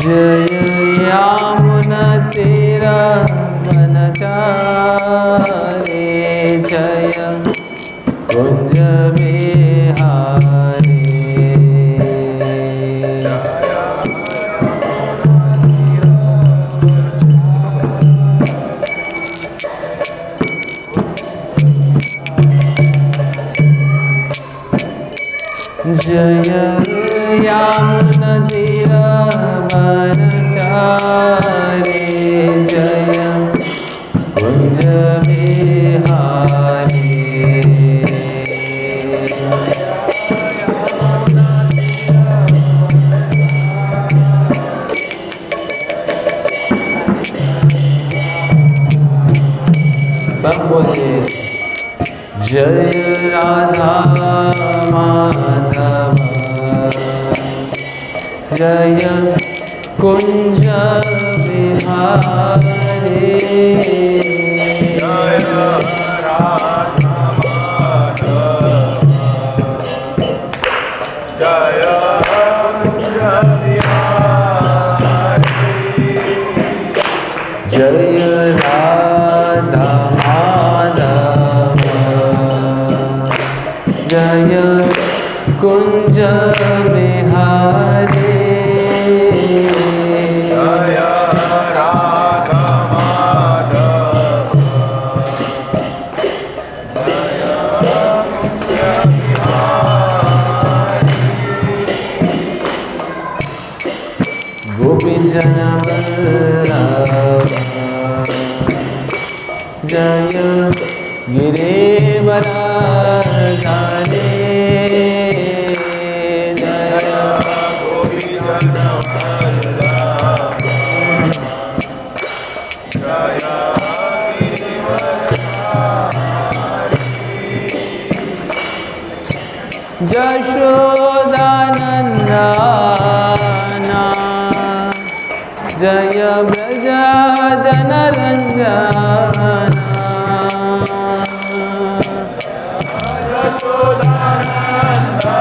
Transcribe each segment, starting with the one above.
जय यामुना तेरा वनचारे, जय कुंज विहारी। जय यामुना तेरा वनचारे, जय कुंज विहारी। सब बोलिए जय राधा माधव, जय कुंज विहारी। जय राधा माधव, जय कुंज विहारी। जय राधा माधव, जय कुंज विहारी। जय राधा माधव, जय कुंज विहारी। गोपी जन वल्लभ, जय गिरिवरधारी। जय गोपी जन वल्लभ, जय गिरिवरधारी। यशोदानंदना, जय ब्रज जनरंजना। यशोदानंदना,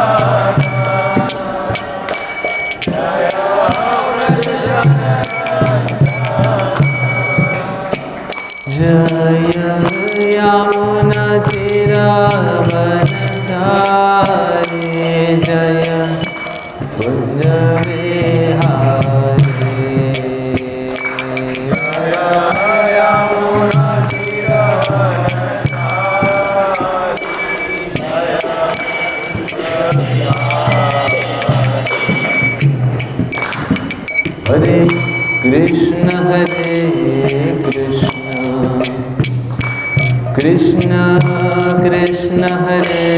जय ब्रज जनरंजना। जय यामुना तेरा वनचारे, जय कुंज विहारी। जय यामुना तीरा वनचारी, जय कुंज विहारी। हरे कृष्ण कृष्ण कृष्ण हरे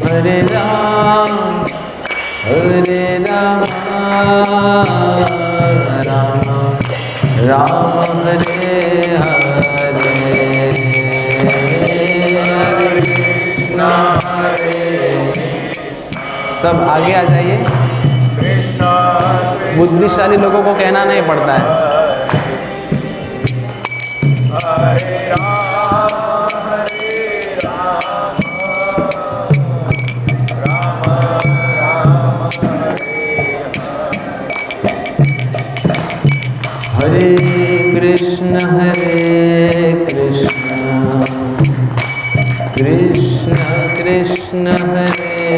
हरे, हरे राम राम राम हरे हरे। हरे कृष्ण सब आगे आ जाइए। कृष्ण बुद्धिशाली लोगों को कहना नहीं पड़ता है। हरे राम राम राम हरे कृष्ण कृष्ण कृष्ण हरे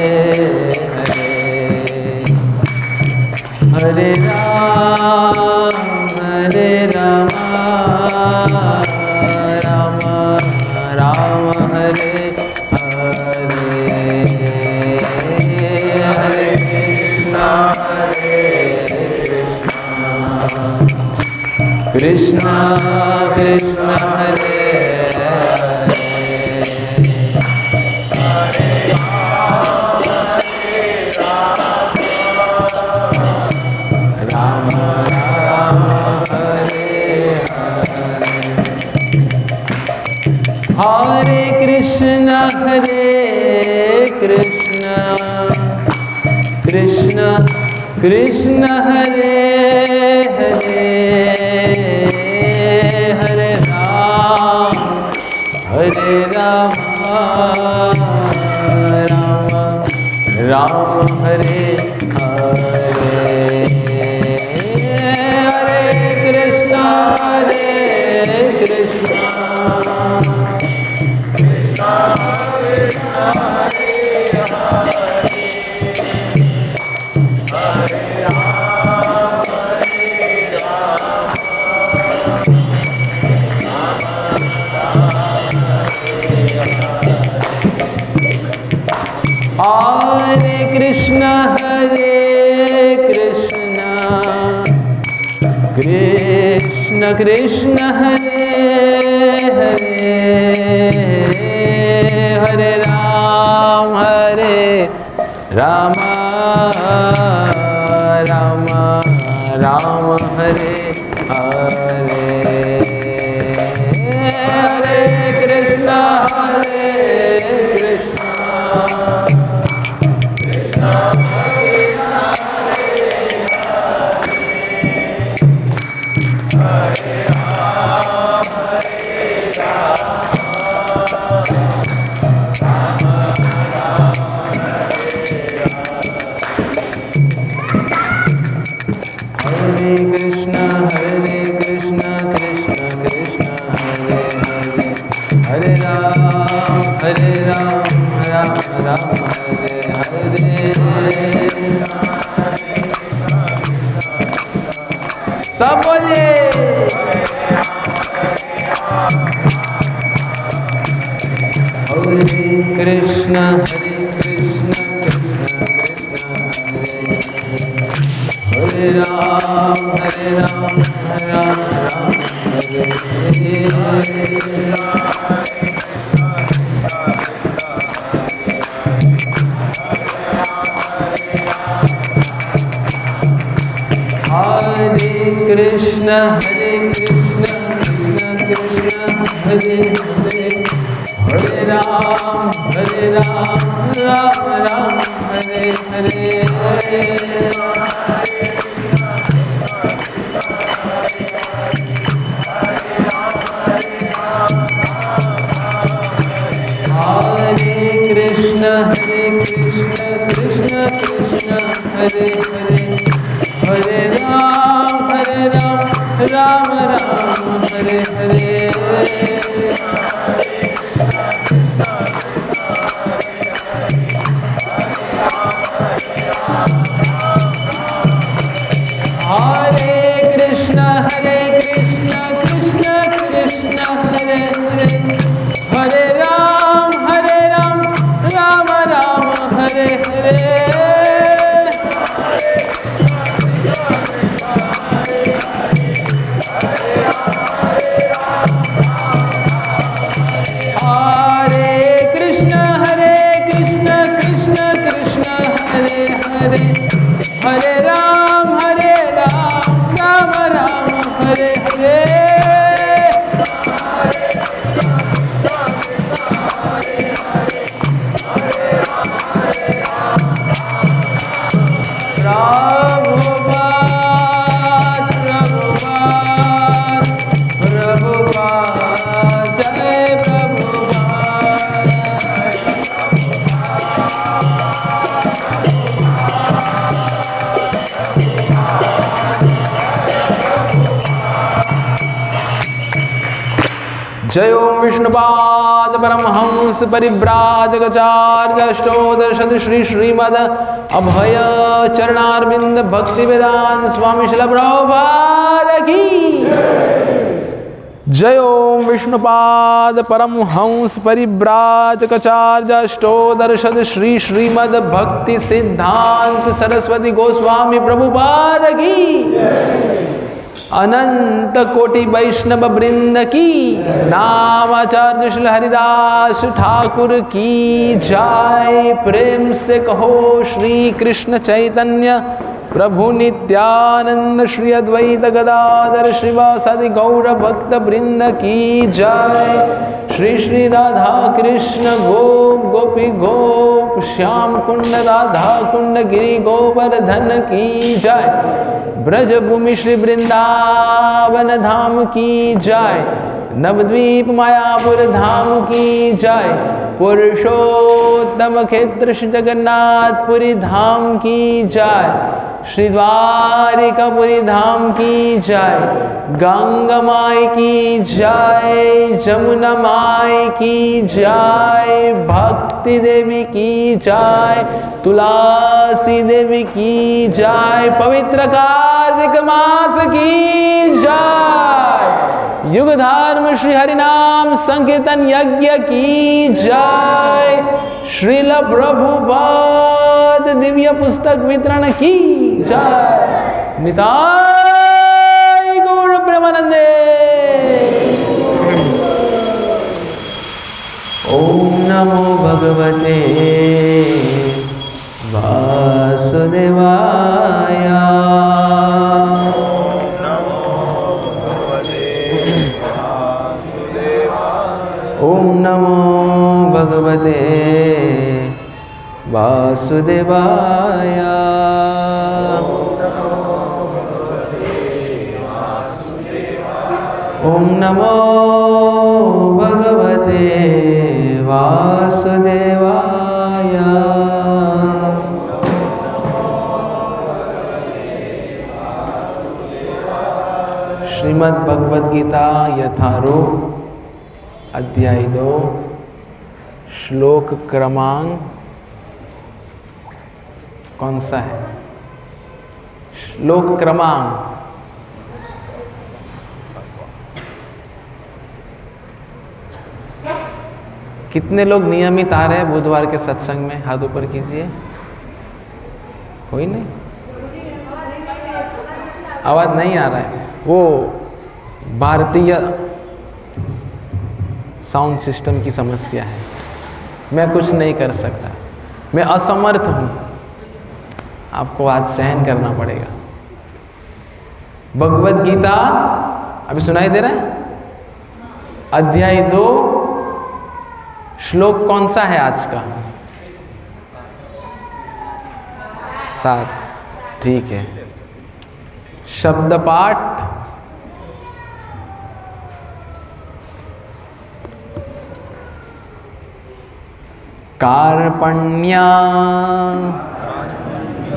हरे, हरे राम राम राम हरे हरे। हरे कृष्ण कृष्ण हरे राम राम हरे हरे। हरे Krishna Krishna Krishna Hare Hare, Hare Rama, Rama Rama Hare Hare, Hare Krishna, Hare Krishna, Krishna Krishna Hare Hare, Hare Rama, Hare Krishna, Hare Krishna, Krishna Krishna Hare Hare, Hare Rama, Rama Rama Rama Hare Hare, Hare Krishna, Hare Krishna, Hare Krishna, Hare Krishna, Krishna Krishna, Hare Hare, Hare Ram, Ram Ram, Hare Hare. सब बोलिए Hare Krishna, Hare Krishna, Krishna Krishna, Hare Ram, Ram Ram, Hare Hare Krishna, Hare Krishna, Krishna Krishna, Hare Hare, Hare Ram, Ram Ram, Hare Hare. Hare Krishna, Krishna Krishna, Hare Hare, Hare Ram, Ram Ram, Hare Hare. Hare Krishna, Krishna Krishna, Hare Hare, Hare Ram, Ram Ram, Hare Hare. Hare Krishna, Krishna Krishna, Hare Hare, Hare Ram, Ram Ram, Hare Hare. Prabhupada, Prabhupada, Jai जय ओम विष्णुपाद परमहंस परिव्राजकाचार्य अष्टोदर शत श्री श्रीमद अभय चरणारविंद भक्ति वेदांत स्वामी श्रील प्रभुपाद की जय ओम विष्णुपाद परमहंस परिव्राजकाचार्य अष्टोदर शत श्री श्रीमद भक्ति सिद्धांत सरस्वती गोस्वामी प्रभुपाद की अनंत कोटि वैष्णव वृंद की नाम आचार्य श्री हरिदास ठाकुर की जय। प्रेम से कहो श्री कृष्ण चैतन्य प्रभु नित्यानंद श्री अद्वैत गदाधर श्रीवासादि गौर भक्त वृंद की जय। श्री श्री राधा कृष्ण गोप गोपी गोप श्याम कुंड राधा कुंड गिरि गोवर्धन की जय। ब्रज भूमि श्री वृंदावन धाम की जय। नवद्वीप मायापुर धाम की जय, पुरुषोत्तम क्षेत्र श्री जगन्नाथपुरी धाम की जय, श्री द्वारिकापुरी धाम की जय, गंगा माई की जय, जमुना माई की जय, भक्ति देवी की जय, तुलसी देवी की जय, पवित्र कार्तिक मास की जय, युग धर्म श्री हरिनाम संकीर्तन यज्ञ की जय, श्रील प्रभुपाद दिव्य पुस्तक वितरण की जय, निताई गौर प्रेमानंदे। ओम नमो भगवते वासुदेवाय। ओम नमो भगवते वासुदेवाय। ओम नमो भगवते वासुदेवाय। श्रीमद् भगवद गीता यथारूप अध्याय 2 श्लोक क्रमांक कौन सा है? श्लोक क्रमांक कितने लोग नियमित आ रहे हैं बुधवार के सत्संग में? हाथ ऊपर कीजिए। कोई नहीं, आवाज नहीं आ रहा है। वो भारतीय साउंड सिस्टम की समस्या है, मैं कुछ नहीं कर सकता, मैं असमर्थ हूँ, आपको आज सहन करना पड़ेगा। भगवद गीता अभी सुनाई दे रहा है? अध्याय 2 श्लोक कौन सा है आज का? 7। ठीक है, शब्द पाठ कार्पण्या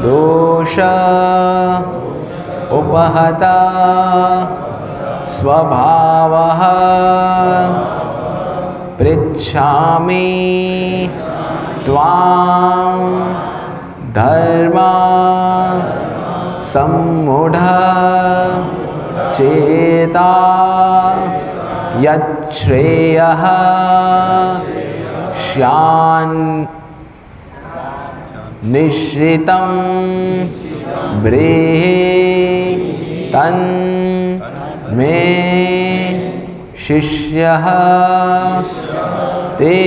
दोष उपहता स्वभावः पृच्छामि त्वां धर्म सम्मूढ़ चेता यच्छ्रेयः श्यान् निश्रितं ब्रीहि तन् मे शिष्यः ते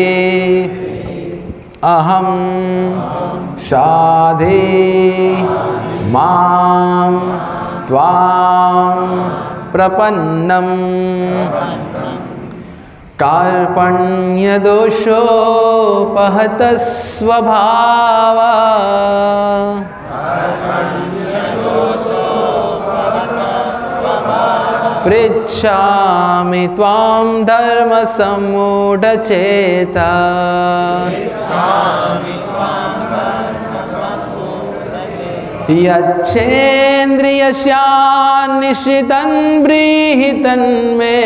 अहं साधे मां त्वां प्रपन्नम् कार्पण्यदोषोपहत स्वभावा पृच्छामि त्वां धर्मसम्मूढचेता यच्छेन्द्रियस्यान्निश्चितं ब्रीहि तन्मे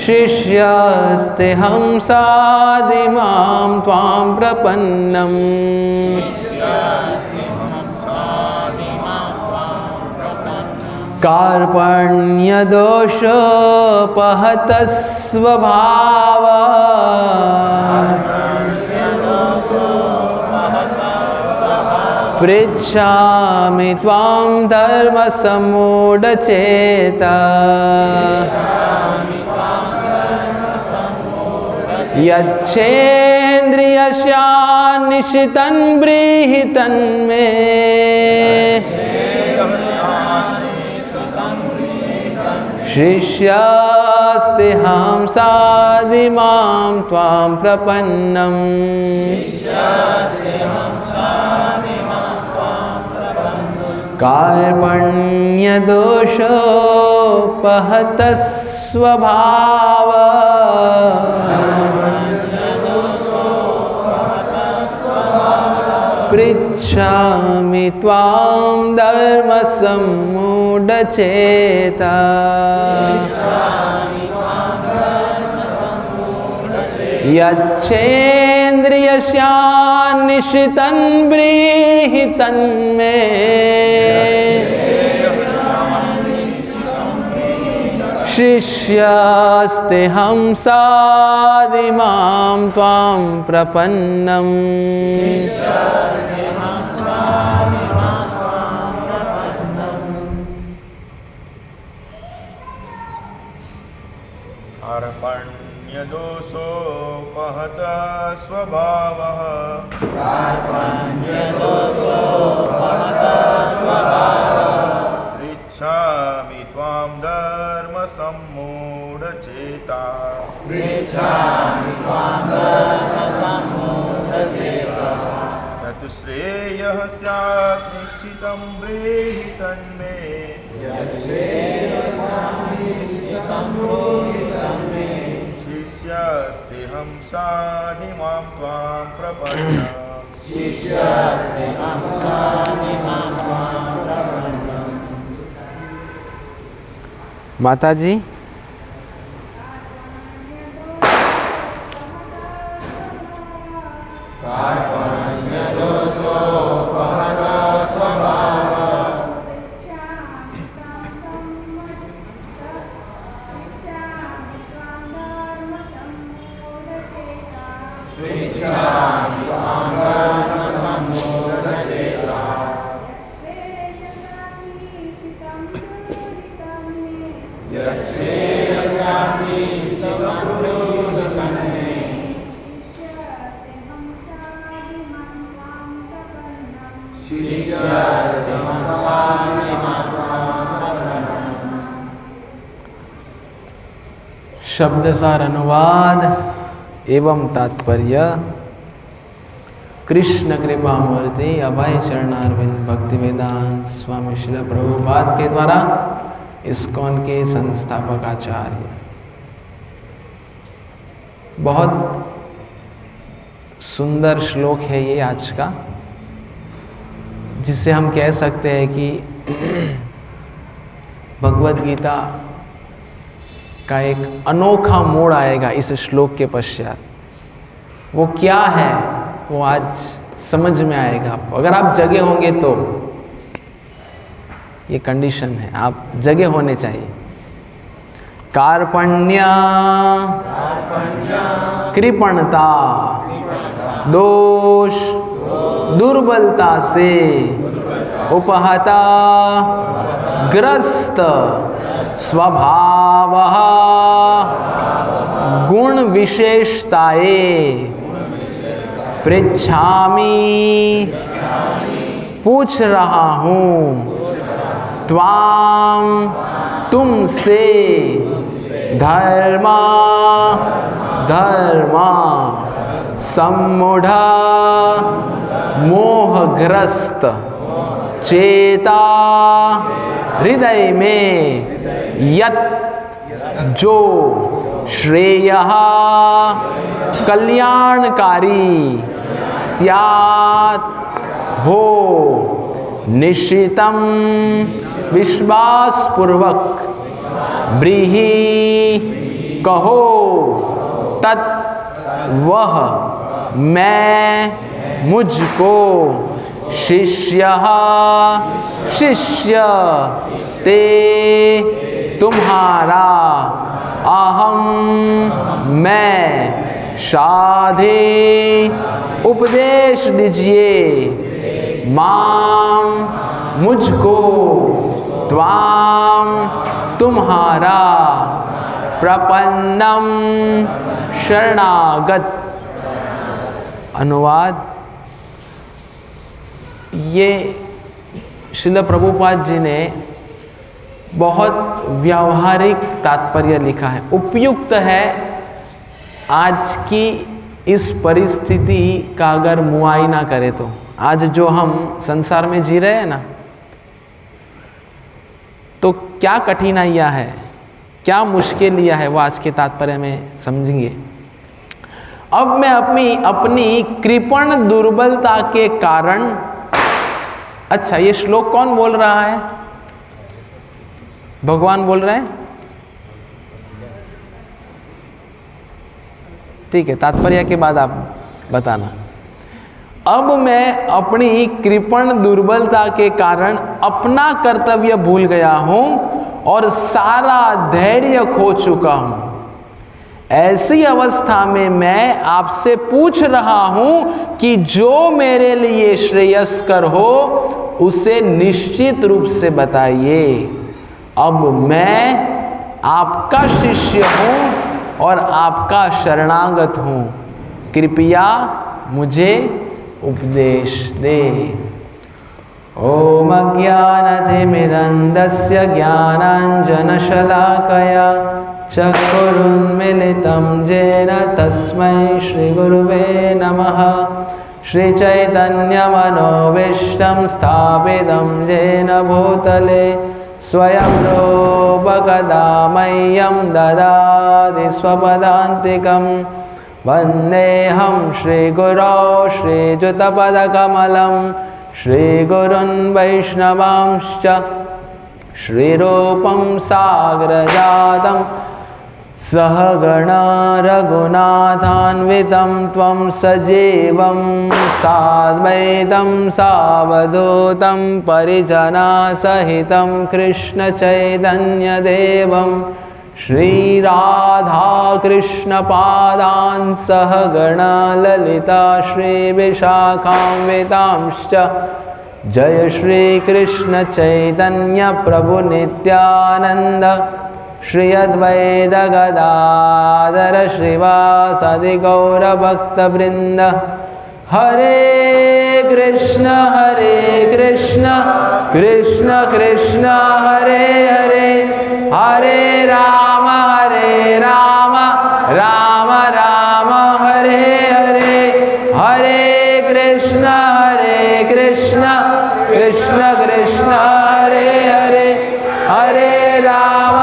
शिष्यस्तेऽहं साधिमां त्वां प्रपन्नम् कार्पण्यदोषोपहत स्वभावा पृच्छामि त्वां धर्मसम्मूढचेता यच्छेन्द्रियस्यान्निश्चितं ब्रीहि तन्मे शिष्यस्तेऽहं साधिमां त्वां प्रपन्नम् कार्पण्य दोषोपहत स्वभाव पृच्छामि त्वां धर्म सम्मूढचेता यच्छेन्द्रियस्यान्निशितं ब्रीहि तन्मे शिष्यस्तेऽहं साधिमां त्वां प्रपन्नम् अर्पण्यदोषोपहत स्वभावः पृच्छामि त्वां धर्मसम्मूढचेता यत् श्रेयः स्यात् निश्चितं ब्रीहि तन्मे शिष्यस्तेऽहं साधिमां त्वां प्रपन्नम्। माता जी, शब्दसार अनुवाद एवं तात्पर्य। कृष्ण कृपामूर्ति अभय चरणारविंद भक्ति वेदांत स्वामी श्रील प्रभुपाद के द्वारा इस्कॉन के संस्थापक आचार्य। बहुत सुंदर श्लोक है ये आज का, जिससे हम कह सकते हैं कि भगवद गीता का एक अनोखा मोड़ आएगा इस श्लोक के पश्चात। वो क्या है वो आज समझ में आएगा आपको। अगर आप जगे होंगे तो, ये कंडीशन है, आप जगे होने चाहिए। कार्पण्य कृपणता दोष दुर्बलता से उपहता ग्रस्त स्वभाव गुण विशेषताए पृच्छामि पूछ रहा हूँ त्वाम तुमसे धर्मा सम्मूढ़ मोहग्रस्त चेता हृदय में यत् जो श्रेयः कल्याणकारी स्यात् हो निश्चितम विश्वासपूर्वक ब्रीहि कहो तत् वह मैं मुझको शिष्य ते तुम्हारा अहम मैं साधे उपदेश दीजिए माम मुझको त्वाम तुम्हारा प्रपन्नम शरणागत। अनुवाद, ये श्रील प्रभुपाद जी ने बहुत व्यावहारिक तात्पर्य लिखा है, उपयुक्त है आज की इस परिस्थिति का अगर मुआयना करें तो। आज जो हम संसार में जी रहे हैं ना, क्या कठिनाइयाँ है, क्या मुश्किलियाँ है, वो आज के तात्पर्य में समझेंगे। अब मैं अपनी कृपण दुर्बलता के कारण, अच्छा ये श्लोक कौन बोल रहा है? भगवान बोल रहे हैं? ठीक है, तात्पर्य के बाद आप बताना। अब मैं अपनी कृपण दुर्बलता के कारण अपना कर्तव्य भूल गया हूं और सारा धैर्य खो चुका हूं। ऐसी अवस्था में मैं आपसे पूछ रहा हूं कि जो मेरे लिए श्रेयस्कर हो उसे निश्चित रूप से बताइए। अब मैं आपका शिष्य हूं और आपका शरणागत हूं, कृपया मुझे उपदेश दे। ओम अज्ञानतिमिरन्धस्य ज्ञानाञ्जनशलाकया चक्षुरुन्मीलितं येन तस्मै श्रीगुरुवे नमः। श्रीचैतन्यमनोभीष्टं स्थापितं येन भूतले स्वयं रूपकदा मह्यं ददाति स्वपदान्तिकं। वन्देऽहं श्रीगुरौ श्रीयुतपदकमलं श्रीगुरुन् वैष्णवांश्च श्रीरूपं साग्रजातं सहगणा रघुनाथान्वितं त्वं सजीवं साद्वैतं सावधूतं परिजनसहितं कृष्णचैतन्यदेवं श्रीराधाकृष्णपादान् सहगणा ललिता श्रीविशाखान्वितांश्च। जय श्री कृष्ण चैतन्य प्रभु नित्यानंद श्री अद्वैत गदाधर श्रीवासादि गौरभक्तवृंद। हरे कृष्ण कृष्ण कृष्ण हरे हरे, हरे राम राम राम हरे हरे। हरे कृष्ण कृष्ण कृष्ण हरे हरे, हरे राम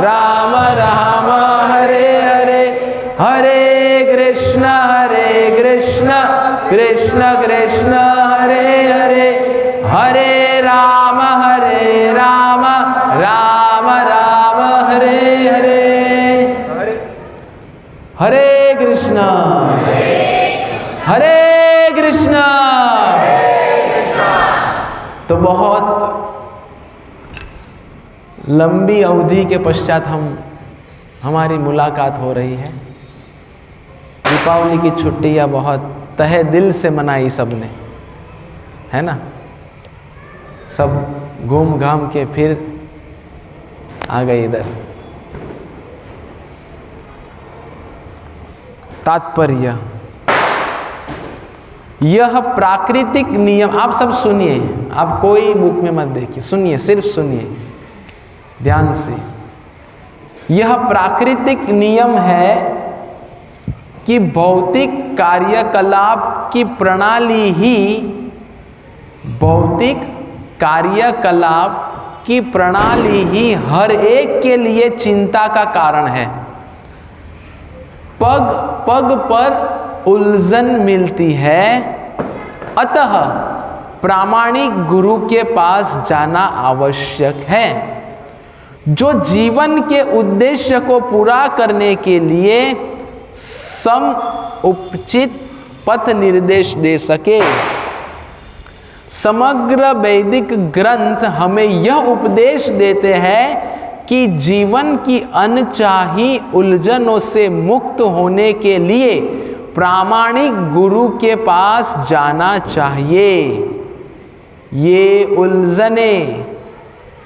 राम राम हरे हरे। हरे कृष्ण कृष्ण कृष्ण हरे हरे, हरे राम राम राम हरे हरे। हरे कृष्ण तो बहुत लंबी अवधि के पश्चात हमारी मुलाकात हो रही है। दीपावली की छुट्टियां बहुत तहे दिल से मनाई सबने, है ना। सब घूम घाम के फिर आ गए इधर। तात्पर्य, यह प्राकृतिक नियम, आप सब सुनिए, आप कोई बुक में मत देखिए, सुनिए, सिर्फ सुनिए ध्यान से। यह प्राकृतिक नियम है कि भौतिक कार्यकलाप की प्रणाली ही हर एक के लिए चिंता का कारण है। पग पग पर उलझन मिलती है, अतः प्रामाणिक गुरु के पास जाना आवश्यक है, जो जीवन के उद्देश्य को पूरा करने के लिए समुचित पथ निर्देश दे सके। समग्र वैदिक ग्रंथ हमें यह उपदेश देते हैं कि जीवन की अनचाही उलझनों से मुक्त होने के लिए प्रामाणिक गुरु के पास जाना चाहिए। ये उलझने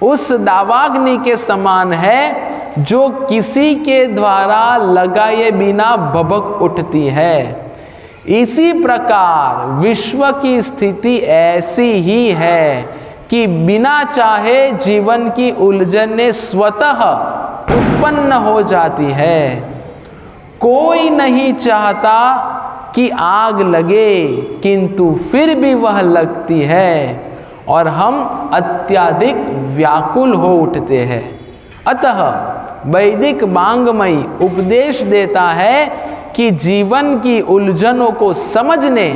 उस दावाग्नि के समान है जो किसी के द्वारा लगाए बिना भभक उठती है। इसी प्रकार विश्व की स्थिति ऐसी ही है कि बिना चाहे जीवन की उलझनें स्वतः उत्पन्न हो जाती है। कोई नहीं चाहता कि आग लगे, किंतु फिर भी वह लगती है। और हम अत्यधिक व्याकुल हो उठते हैं। अतः वैदिक वाङ्मय उपदेश देता है कि जीवन की उलझनों को समझने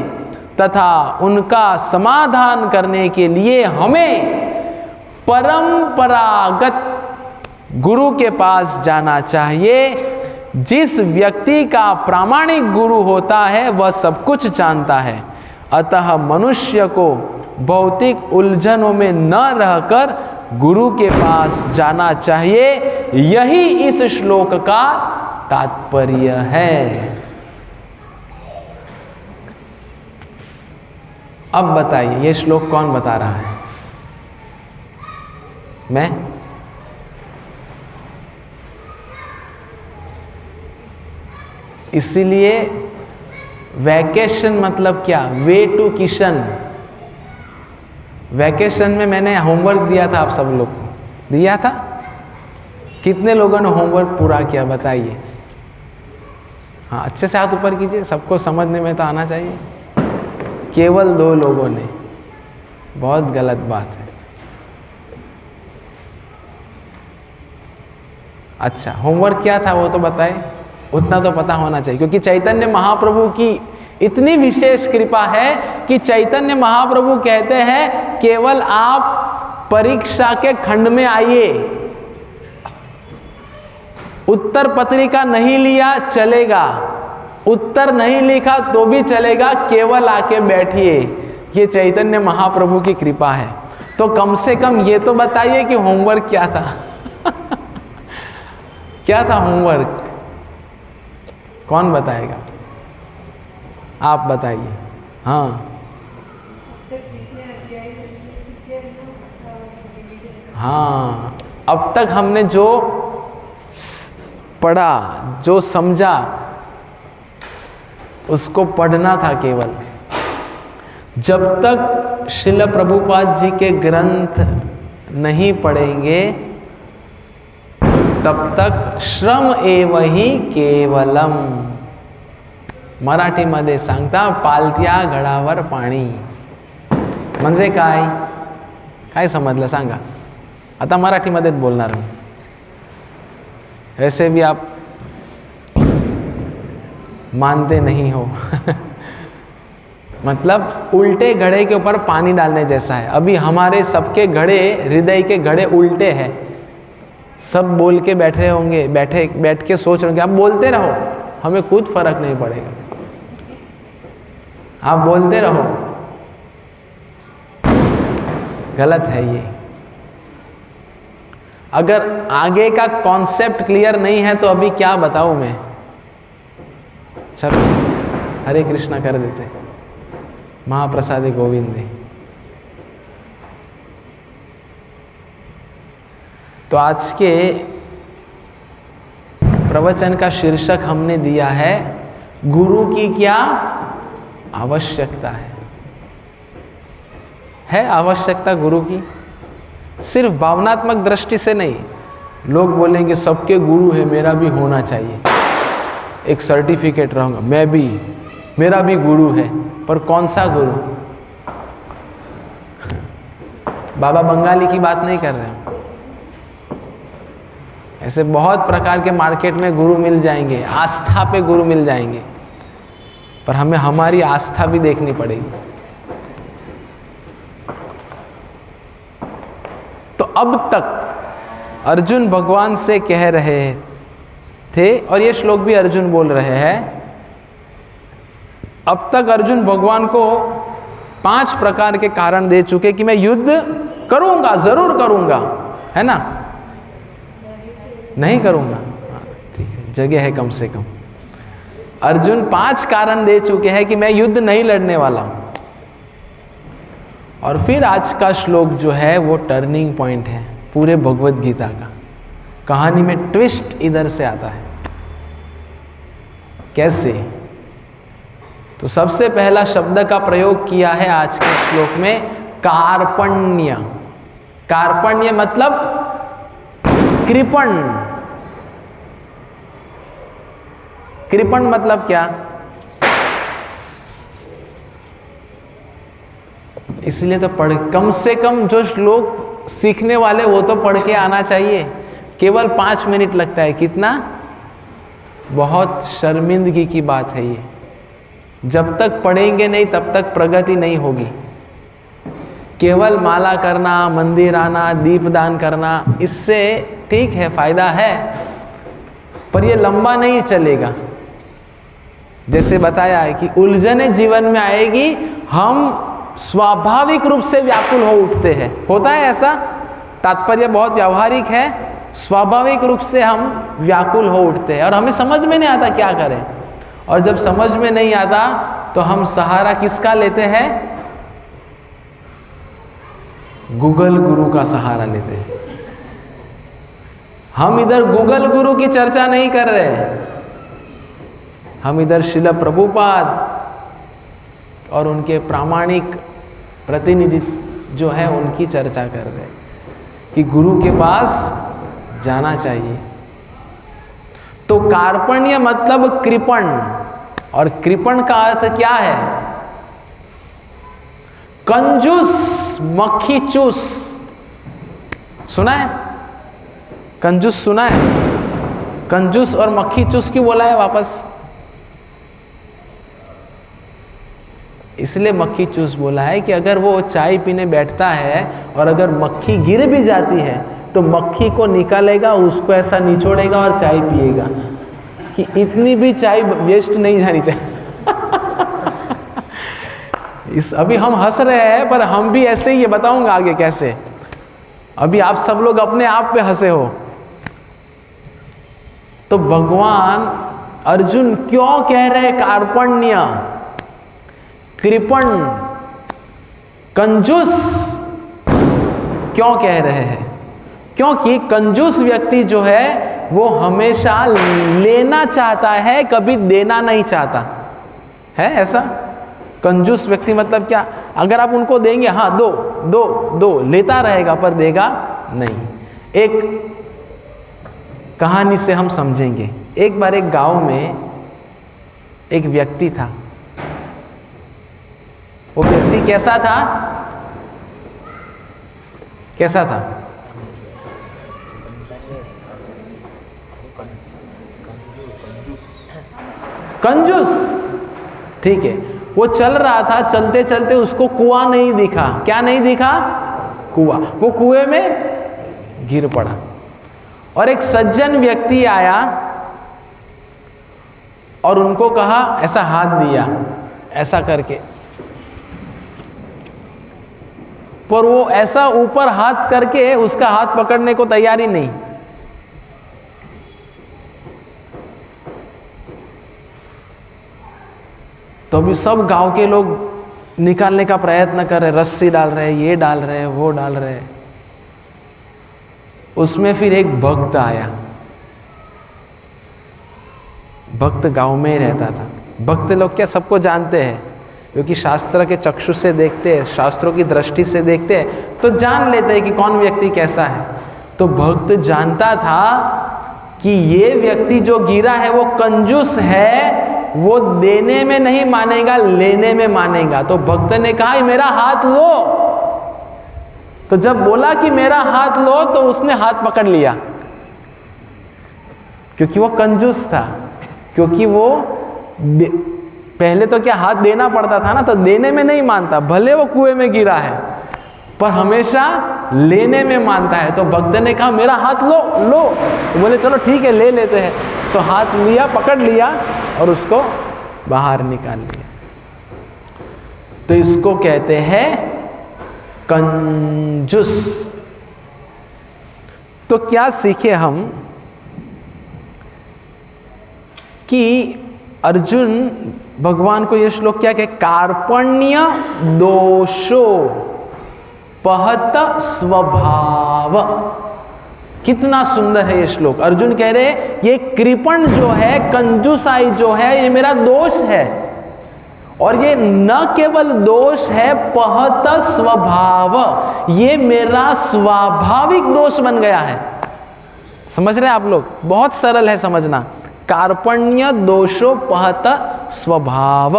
तथा उनका समाधान करने के लिए हमें परंपरागत गुरु के पास जाना चाहिए। जिस व्यक्ति का प्रामाणिक गुरु होता है वह सब कुछ जानता है। अतः मनुष्य को भौतिक उलझनों में न रहकर गुरु के पास जाना चाहिए। यही इस श्लोक का तात्पर्य है। अब बताइए ये श्लोक कौन बता रहा है? मैं? इसीलिए वैकेशन मतलब क्या? Way to Kishan. वैकेशन में मैंने होमवर्क दिया था, आप सब लोग को दिया था। कितने लोगों ने होमवर्क पूरा किया बताइए? हाँ, अच्छे से हाथ ऊपर कीजिए, सबको समझने में तो आना चाहिए। केवल 2 लोगों ने, बहुत गलत बात है। अच्छा, होमवर्क क्या था वो तो बताए, उतना तो पता होना चाहिए, क्योंकि चैतन्य महाप्रभु की इतनी विशेष कृपा है कि चैतन्य महाप्रभु कहते हैं केवल आप परीक्षा के खंड में आइए, उत्तर पत्रिका नहीं लिया चलेगा, उत्तर नहीं लिखा तो भी चलेगा, केवल आके बैठिए। ये चैतन्य महाप्रभु की कृपा है। तो कम से कम ये तो बताइए कि होमवर्क क्या था? क्या था होमवर्क? कौन बताएगा? आप बताइए। हाँ हाँ, अब तक हमने जो पढ़ा, जो समझा, उसको पढ़ना था केवल। जब तक श्रील प्रभुपाद जी के ग्रंथ नहीं पढ़ेंगे तब तक श्रम एव ही केवलम। मराठीमध्ये सांगता पालथ्या घडावर पाणी म्हणजे काय? काय समजलं सांगा? आता मराठीमध्येच बोलणार मी, वैसे भी आप मानते नहीं हो। मतलब उल्टे घड़े के ऊपर पानी डालने जैसा है। अभी हमारे सबके घड़े, हृदय के घड़े उल्टे हैं। सब बोल के बैठे होंगे, बैठ के सोच रहे होंगे। आप बोलते रहो, हमें कुछ फर्क नहीं पड़ेगा, आप बोलते रहो। गलत है ये। अगर आगे का कॉन्सेप्ट क्लियर नहीं है तो अभी क्या बताऊं मैं? चलो हरे कृष्णा कर देते, महाप्रसादे गोविंदे। तो आज के प्रवचन का शीर्षक हमने दिया है गुरु की क्या आवश्यकता है आवश्यकता गुरु की। सिर्फ भावनात्मक दृष्टि से नहीं। लोग बोलेंगे सबके गुरु है, मेरा भी होना चाहिए, एक सर्टिफिकेट रहूँगा, मैं भी, मेरा भी गुरु है। पर कौन सा गुरु? बाबा बंगाली की बात नहीं कर रहे हैं। ऐसे बहुत प्रकार के मार्केट में गुरु मिल जाएंगे, आस्था पे गुरु मिल जाएंगे, पर हमें हमारी आस्था भी देखनी पड़ेगी। तो अब तक अर्जुन भगवान से कह रहे थे, और ये श्लोक भी अर्जुन बोल रहे हैं, अब तक अर्जुन भगवान को 5 प्रकार के कारण दे चुके कि मैं युद्ध करूंगा, जरूर करूंगा, है ना? नहीं करूंगा, ठीक है, जगह है कम से कम। अर्जुन 5 कारण दे चुके हैं कि मैं युद्ध नहीं लड़ने वाला हूं। और फिर आज का श्लोक जो है वो टर्निंग पॉइंट है पूरे भगवत गीता का। कहानी में ट्विस्ट इधर से आता है। कैसे? तो सबसे पहला शब्द का प्रयोग किया है आज के श्लोक में, कार्पण्य। कार्पण्य मतलब कृपण। कृपण मतलब क्या? इसलिए तो कम से कम जो श्लोक सीखने वाले वो तो पढ़ के आना चाहिए। केवल 5 मिनट लगता है, कितना? बहुत शर्मिंदगी की बात है ये। जब तक पढ़ेंगे नहीं तब तक प्रगति नहीं होगी। केवल माला करना, मंदिर आना, दीपदान करना, इससे ठीक है, फायदा है, पर ये लंबा नहीं चलेगा। जैसे बताया है कि उलझने जीवन में आएगी, हम स्वाभाविक रूप से व्याकुल हो उठते हैं। होता है ऐसा, तात्पर्य बहुत व्यावहारिक है। स्वाभाविक रूप से हम व्याकुल हो उठते हैं और हमें समझ में नहीं आता क्या करें। और जब समझ में नहीं आता तो हम सहारा किसका लेते हैं? गूगल गुरु का सहारा लेते हैं। हम इधर गूगल गुरु की चर्चा नहीं कर रहे हैं, हम इधर श्रील प्रभुपाद और उनके प्रामाणिक प्रतिनिधि जो है उनकी चर्चा कर रहे हैं कि गुरु के पास जाना चाहिए। तो कार्पण्य मतलब कृपण, और कृपण का अर्थ क्या है? कंजूस, मक्खी चूस। सुना है? कंजूस सुना है? कंजूस और मक्खी चूस क्यों बोला है वापस? इसलिए मक्खी चूस बोला है कि अगर वो चाय पीने बैठता है और अगर मक्खी गिर भी जाती है तो मक्खी को निकालेगा, उसको ऐसा निचोड़ेगा और चाय पिएगा कि इतनी भी चाय वेस्ट नहीं जानी चाहिए। अभी हम हंस रहे हैं पर हम भी ऐसे ही है, बताऊंगा आगे कैसे। अभी आप सब लोग अपने आप पे हंसे हो। तो भगवान अर्जुन क्यों कह रहे कार्पण्य, कृपण, कंजूस क्यों कह रहे हैं? क्योंकि कंजूस व्यक्ति जो है वो हमेशा लेना चाहता है, कभी देना नहीं चाहता है। ऐसा कंजूस व्यक्ति मतलब क्या? अगर आप उनको देंगे, हाँ दो दो दो, लेता रहेगा पर देगा नहीं। एक कहानी से हम समझेंगे। एक बार एक गांव में एक व्यक्ति था। वो व्यक्ति कैसा था? कैसा था? कंजूस। ठीक है, वो चल रहा था, चलते चलते उसको कुआं नहीं दिखा। क्या नहीं दिखा? कुआं। वो कुएं में गिर पड़ा और एक सज्जन व्यक्ति आया और उनको कहा, ऐसा हाथ दिया ऐसा करके, पर वो ऐसा ऊपर हाथ करके उसका हाथ पकड़ने को तैयार ही नहीं। तो अभी सब गांव के लोग निकालने का प्रयत्न कर रहे, रस्सी डाल रहे, ये डाल रहे, वो डाल रहे। उसमें फिर एक भक्त आया। भक्त गांव में ही रहता था। भक्त लोग क्या सबको जानते हैं, क्योंकि शास्त्र के चक्षु से देखते हैं, शास्त्रों की दृष्टि से देखते हैं तो जान लेते हैं कि कौन व्यक्ति कैसा है। तो भक्त जानता था कि ये व्यक्ति जो गिरा है वो कंजूस है, वो देने में नहीं मानेगा, लेने में मानेगा। तो भक्त ने कहा, मेरा हाथ लो। तो जब बोला कि मेरा हाथ लो तो उसने हाथ पकड़ लिया, क्योंकि वो कंजूस था। क्योंकि वो पहले तो क्या हाथ देना पड़ता था ना, तो देने में नहीं मानता, भले वो कुएं में गिरा है पर हमेशा लेने में मानता है। तो भक्त ने कहा, मेरा हाथ लो लो। तो बोले चलो ठीक है, ले लेते हैं। तो हाथ लिया, पकड़ लिया और उसको बाहर निकाल लिया। तो इसको कहते हैं कंजूस। तो क्या सीखे हम कि अर्जुन भगवान को ये श्लोक क्या कहे? कार्पण्य दोषो पहत स्वभाव। कितना सुंदर है ये श्लोक। अर्जुन कह रहे ये कृपण जो है, कंजूसाई जो है, ये मेरा दोष है। और ये न केवल दोष है, पहत स्वभाव, ये मेरा स्वाभाविक दोष बन गया है। समझ रहे हैं आप लोग? बहुत सरल है समझना। कार्पण्य दोषो पहत स्वभाव।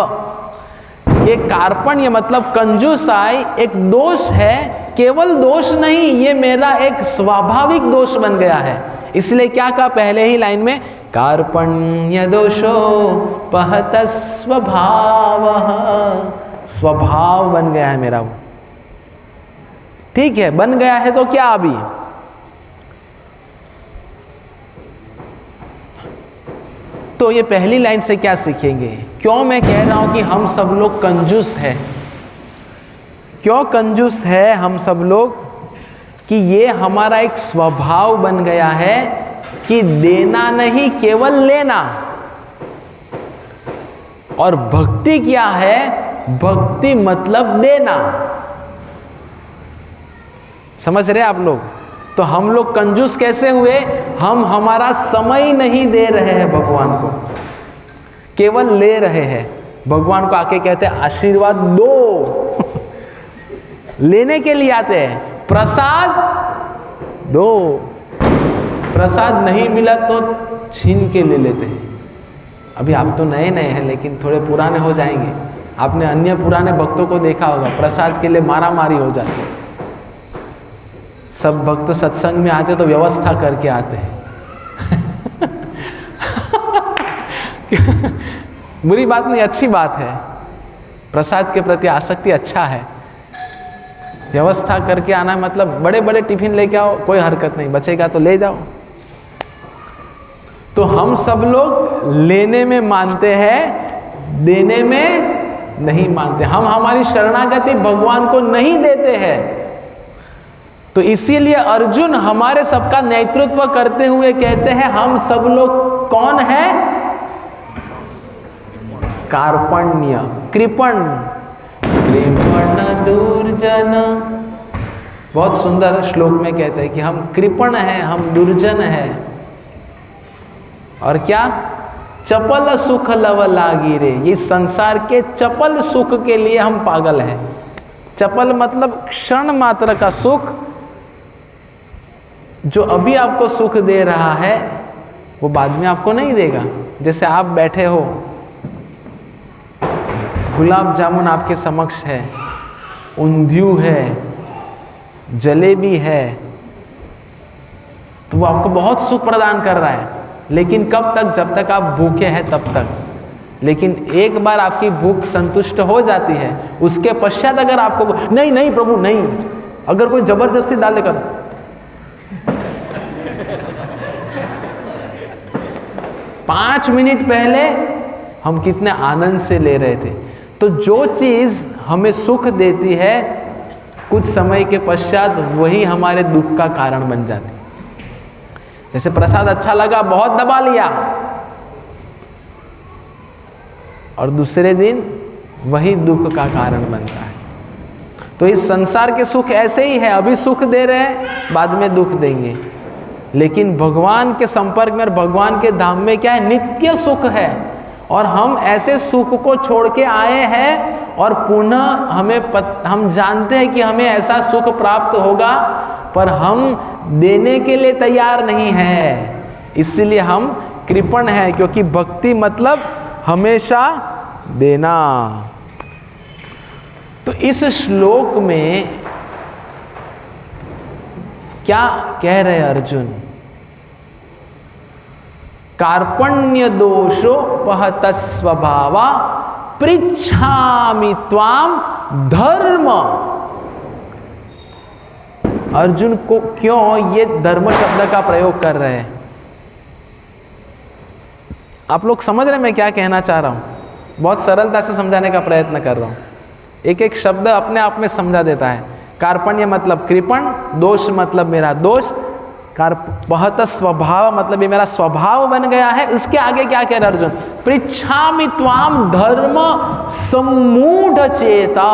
ये कार्पण्य मतलब कंजूसाई एक दोष है, केवल दोष नहीं, ये मेरा एक स्वाभाविक दोष बन गया है। इसलिए क्या कहा पहले ही लाइन में, कार्पण्य दोषो पहत स्वभाव, स्वभाव बन गया है मेरा वो। ठीक है, बन गया है तो क्या अभी? तो ये पहली लाइन से क्या सीखेंगे? क्यों मैं कह रहा हूं कि हम सब लोग कंजूस हैं? क्यों कंजूस है हम सब लोग? कि ये हमारा एक स्वभाव बन गया है कि देना नहीं, केवल लेना। और भक्ति क्या है? भक्ति मतलब देना। समझ रहे आप लोग? तो हम लोग कंजूस कैसे हुए? हम हमारा समय नहीं दे रहे हैं भगवान को, केवल ले रहे हैं। भगवान को आके कहते हैं आशीर्वाद दो लेने के लिए आते हैं, प्रसाद दो। प्रसाद नहीं मिला तो छीन के ले लेते हैं। अभी आप तो नए नए हैं, लेकिन थोड़े पुराने हो जाएंगे। आपने अन्य पुराने भक्तों को देखा होगा, प्रसाद के लिए मारा मारी हो जाती है। सब भक्त सत्संग में आते तो व्यवस्था करके आते हैं बुरी बात नहीं, अच्छी बात है। प्रसाद के प्रति आसक्ति अच्छा है। व्यवस्था करके आना मतलब बड़े बड़े टिफिन लेके आओ, कोई हरकत नहीं, बचेगा तो ले जाओ। तो हम सब लोग लेने में मानते हैं, देने में नहीं मानते। हम हमारी शरणागति भगवान को नहीं देते हैं। तो इसीलिए अर्जुन हमारे सबका नेतृत्व करते हुए कहते हैं हम सब लोग कौन है? कार्पण्य, कृपण, कृपण दुर्जन। बहुत सुंदर श्लोक में कहते हैं कि हम कृपण हैं, हम दुर्जन हैं। और क्या? चपल सुख लव लागी रे। ये संसार के चपल सुख के लिए हम पागल हैं। चपल मतलब क्षण मात्र का सुख, जो अभी आपको सुख दे रहा है वो बाद में आपको नहीं देगा। जैसे आप बैठे हो, गुलाब जामुन आपके समक्ष है, ऊंधियू है, जलेबी है, तो वो आपको बहुत सुख प्रदान कर रहा है। लेकिन कब तक? जब तक आप भूखे हैं तब तक। लेकिन एक बार आपकी भूख संतुष्ट हो जाती है, उसके पश्चात अगर आपको नहीं नहीं प्रभु नहीं, अगर कोई जबरदस्ती डाल देगा, 5 मिनट पहले हम कितने आनंद से ले रहे थे। तो जो चीज़ हमें सुख देती है, कुछ समय के पश्चात वही हमारे दुख का कारण बन जाती है। जैसे प्रसाद अच्छा लगा, बहुत दबा लिया, और दूसरे दिन वही दुख का कारण बनता है। तो इस संसार के सुख ऐसे ही है, अभी सुख दे रहे हैं, बाद में दुख देंगे। लेकिन भगवान के संपर्क में और भगवान के धाम में क्या है? नित्य सुख है। और हम ऐसे सुख को छोड़ के आए हैं, और पुनः हम जानते हैं कि हमें ऐसा सुख प्राप्त होगा, पर हम देने के लिए तैयार नहीं है। इसलिए हम कृपण हैं, क्योंकि भक्ति मतलब हमेशा देना। तो इस श्लोक में क्या कह रहे हैं अर्जुन? कार्पण्य दोषो पहत स्वभावा पृच्छामि त्वाम धर्म। अर्जुन को क्यों ये धर्म शब्द का प्रयोग कर रहे हैं? आप लोग समझ रहे हैं मैं क्या कहना चाह रहा हूं? बहुत सरलता से समझाने का प्रयत्न कर रहा हूं। एक एक शब्द अपने आप में समझा देता है। कार्पण्य मतलब कृपण, दोष मतलब मेरा दोष, पहत स्वभाव मतलब ये मेरा स्वभाव बन गया है। इसके आगे क्या कह रहा है अर्जुन? पृच्छामि त्वाम धर्म सम्मूढ़ चेता।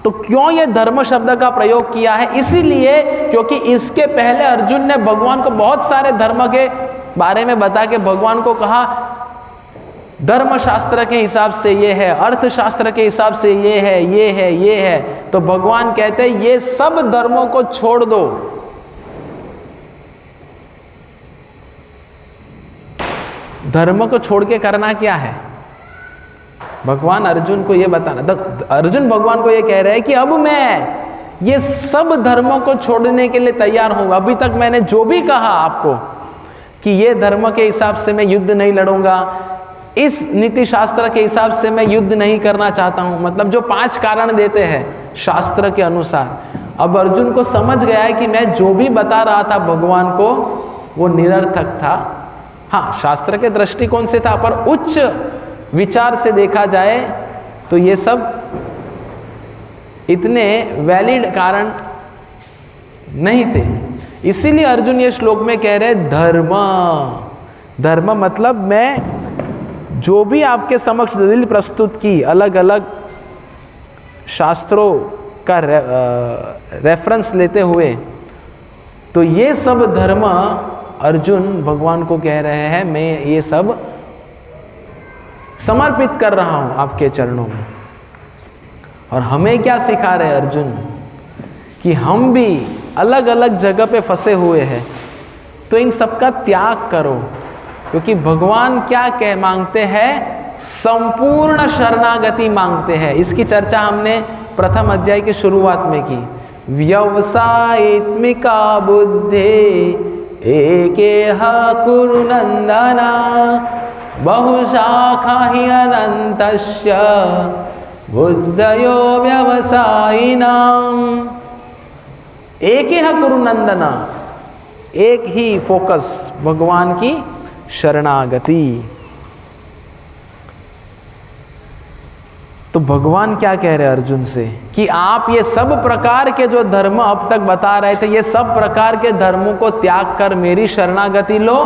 तो क्यों ये धर्म शब्द का प्रयोग किया है? इसीलिए क्योंकि इसके पहले अर्जुन ने भगवान को बहुत सारे धर्म के बारे में बता के भगवान को कहा धर्म शास्त्र के हिसाब से ये है, अर्थशास्त्र के हिसाब से ये है, ये है, ये है। तो भगवान कहते हैं ये सब धर्मों को छोड़ दो, धर्म को छोड़ के करना क्या है? भगवान अर्जुन को ये बताना, तो अर्जुन भगवान को ये कह रहे हैं कि अब मैं ये सब धर्मों को छोड़ने के लिए तैयार हूँ। अभी तक मैंने जो भी कहा आपको कि ये धर्म के हिसाब से मैं युद्ध नहीं लड़ूंगा, इस नीति शास्त्र के हिसाब से मैं युद्ध नहीं करना चाहता हूँ, मतलब जो 5 कारण देते हैं शास्त्र के अनुसार, अब अर्जुन को समझ गया है कि मैं जो भी बता रहा था भगवान को वो निरर्थक था। हाँ, शास्त्र के दृष्टिकोण से था, पर उच्च विचार से देखा जाए तो ये सब इतने वैलिड कारण नहीं थे। इसीलिए अर्जुन ये श्लोक में कह रहे धर्म, धर्म मतलब मैं जो भी आपके समक्ष दलील प्रस्तुत की अलग अलग शास्त्रों का रेफरेंस लेते हुए, तो ये सब धर्म अर्जुन भगवान को कह रहे हैं मैं ये सब समर्पित कर रहा हूँ आपके चरणों में। और हमें क्या सिखा रहे अर्जुन कि हम भी अलग अलग जगह पे फंसे हुए हैं, तो इन सब का त्याग करो, क्योंकि भगवान क्या कह मांगते हैं, संपूर्ण शरणागति मांगते हैं। इसकी चर्चा हमने प्रथम अध्याय की शुरुआत में की। व्यवसायित्मिका बुद्धे एकेह कुरु नंदना बहुशाखा हि अनन्तस्य बुद्धयो व्यवसायिनाम। एक ही कुरु नंदना, एक ही फोकस भगवान की शरणागति। तो भगवान क्या कह रहे हैं अर्जुन से कि आप ये सब प्रकार के जो धर्म अब तक बता रहे थे, ये सब प्रकार के धर्मों को त्याग कर मेरी शरणागति लो,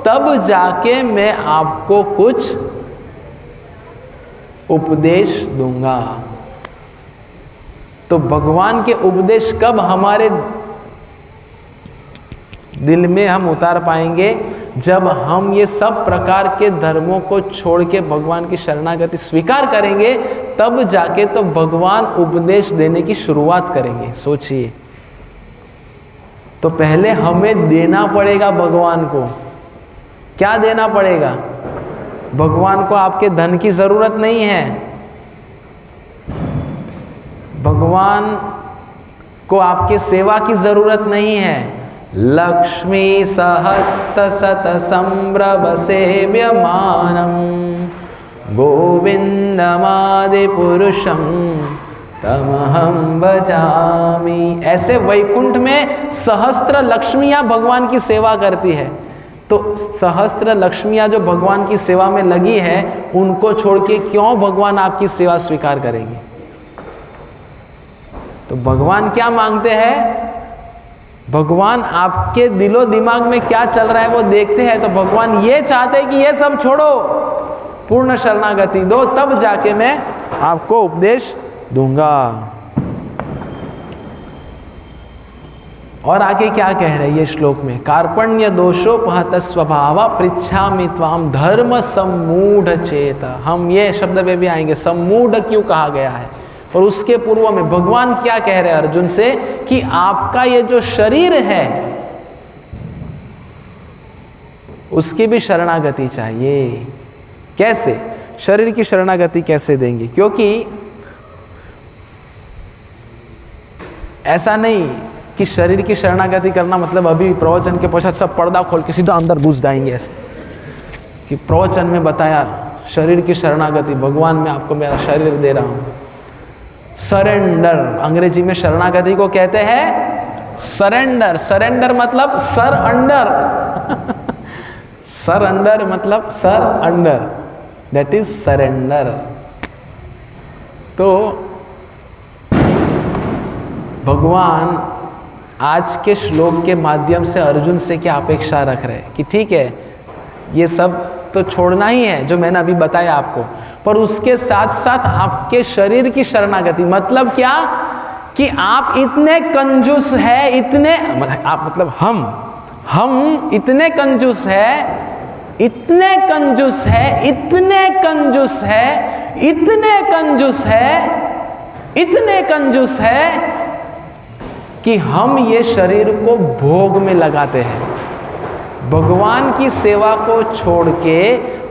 तब जाके मैं आपको कुछ उपदेश दूंगा। तो भगवान के उपदेश कब हमारे दिल में हम उतार पाएंगे, जब हम ये सब प्रकार के धर्मों को छोड़ के भगवान की शरणागति स्वीकार करेंगे, तब जाके तो भगवान उपदेश देने की शुरुआत करेंगे। सोचिए, तो पहले हमें देना पड़ेगा भगवान को। क्या देना पड़ेगा? भगवान को आपके धन की जरूरत नहीं है, भगवान को आपके सेवा की जरूरत नहीं है। लक्ष्मी सहस्त सत संभ्रम सेव्यमानम गोविंदमादि पुरुषम तमहम भजामि। ऐसे वैकुंठ में सहस्त्र लक्ष्मियां भगवान की सेवा करती है, तो सहस्त्र लक्ष्मियां जो भगवान की सेवा में लगी है, उनको छोड़ के क्यों भगवान आपकी सेवा स्वीकार करेंगे? तो भगवान क्या मांगते हैं? भगवान आपके दिलो दिमाग में क्या चल रहा है वो देखते हैं। तो भगवान ये चाहते हैं कि ये सब छोड़ो, पूर्ण शरणागति दो, तब जाके मैं आपको उपदेश दूंगा। और आगे क्या कह रहे हैं ये श्लोक में? कार्पण्य दोषोपहत स्वभाव पृच्छामि त्वाम धर्म सम्मूढ़ चेत। हम ये शब्द पे भी आएंगे, सम्मूढ़ क्यों कहा गया है। और उसके पूर्व में भगवान क्या कह रहे हैं अर्जुन से कि आपका ये जो शरीर है उसकी भी शरणागति चाहिए। कैसे? शरीर की शरणागति कैसे देंगे? क्योंकि ऐसा नहीं कि शरीर की शरणागति करना मतलब अभी प्रवचन के पश्चात सब पर्दा खोल के सीधा अंदर घुस जाएंगे, ऐसे कि प्रवचन में बताया शरीर की शरणागति, भगवान मैं आपको मेरा शरीर दे रहा हूं। सरेंडर, अंग्रेजी में शरणागति को कहते हैं सरेंडर। सरेंडर मतलब सर अंडर सर अंडर मतलब sir under, that is surrender. तो भगवान आज के श्लोक के माध्यम से अर्जुन से क्या अपेक्षा रख रहे हैं कि ठीक है, ये सब तो छोड़ना ही है जो मैंने अभी बताया आपको, पर उसके साथ साथ आपके शरीर की शरणागति। मतलब क्या? कि आप इतने कंजूस है, इतने आप मतलब हम इतने कंजूस है, इतने कंजूस है, इतने कंजूस है, इतने कंजूस है, इतने कंजूस है कि हम ये शरीर को भोग में लगाते हैं। भगवान की सेवा को छोड़ के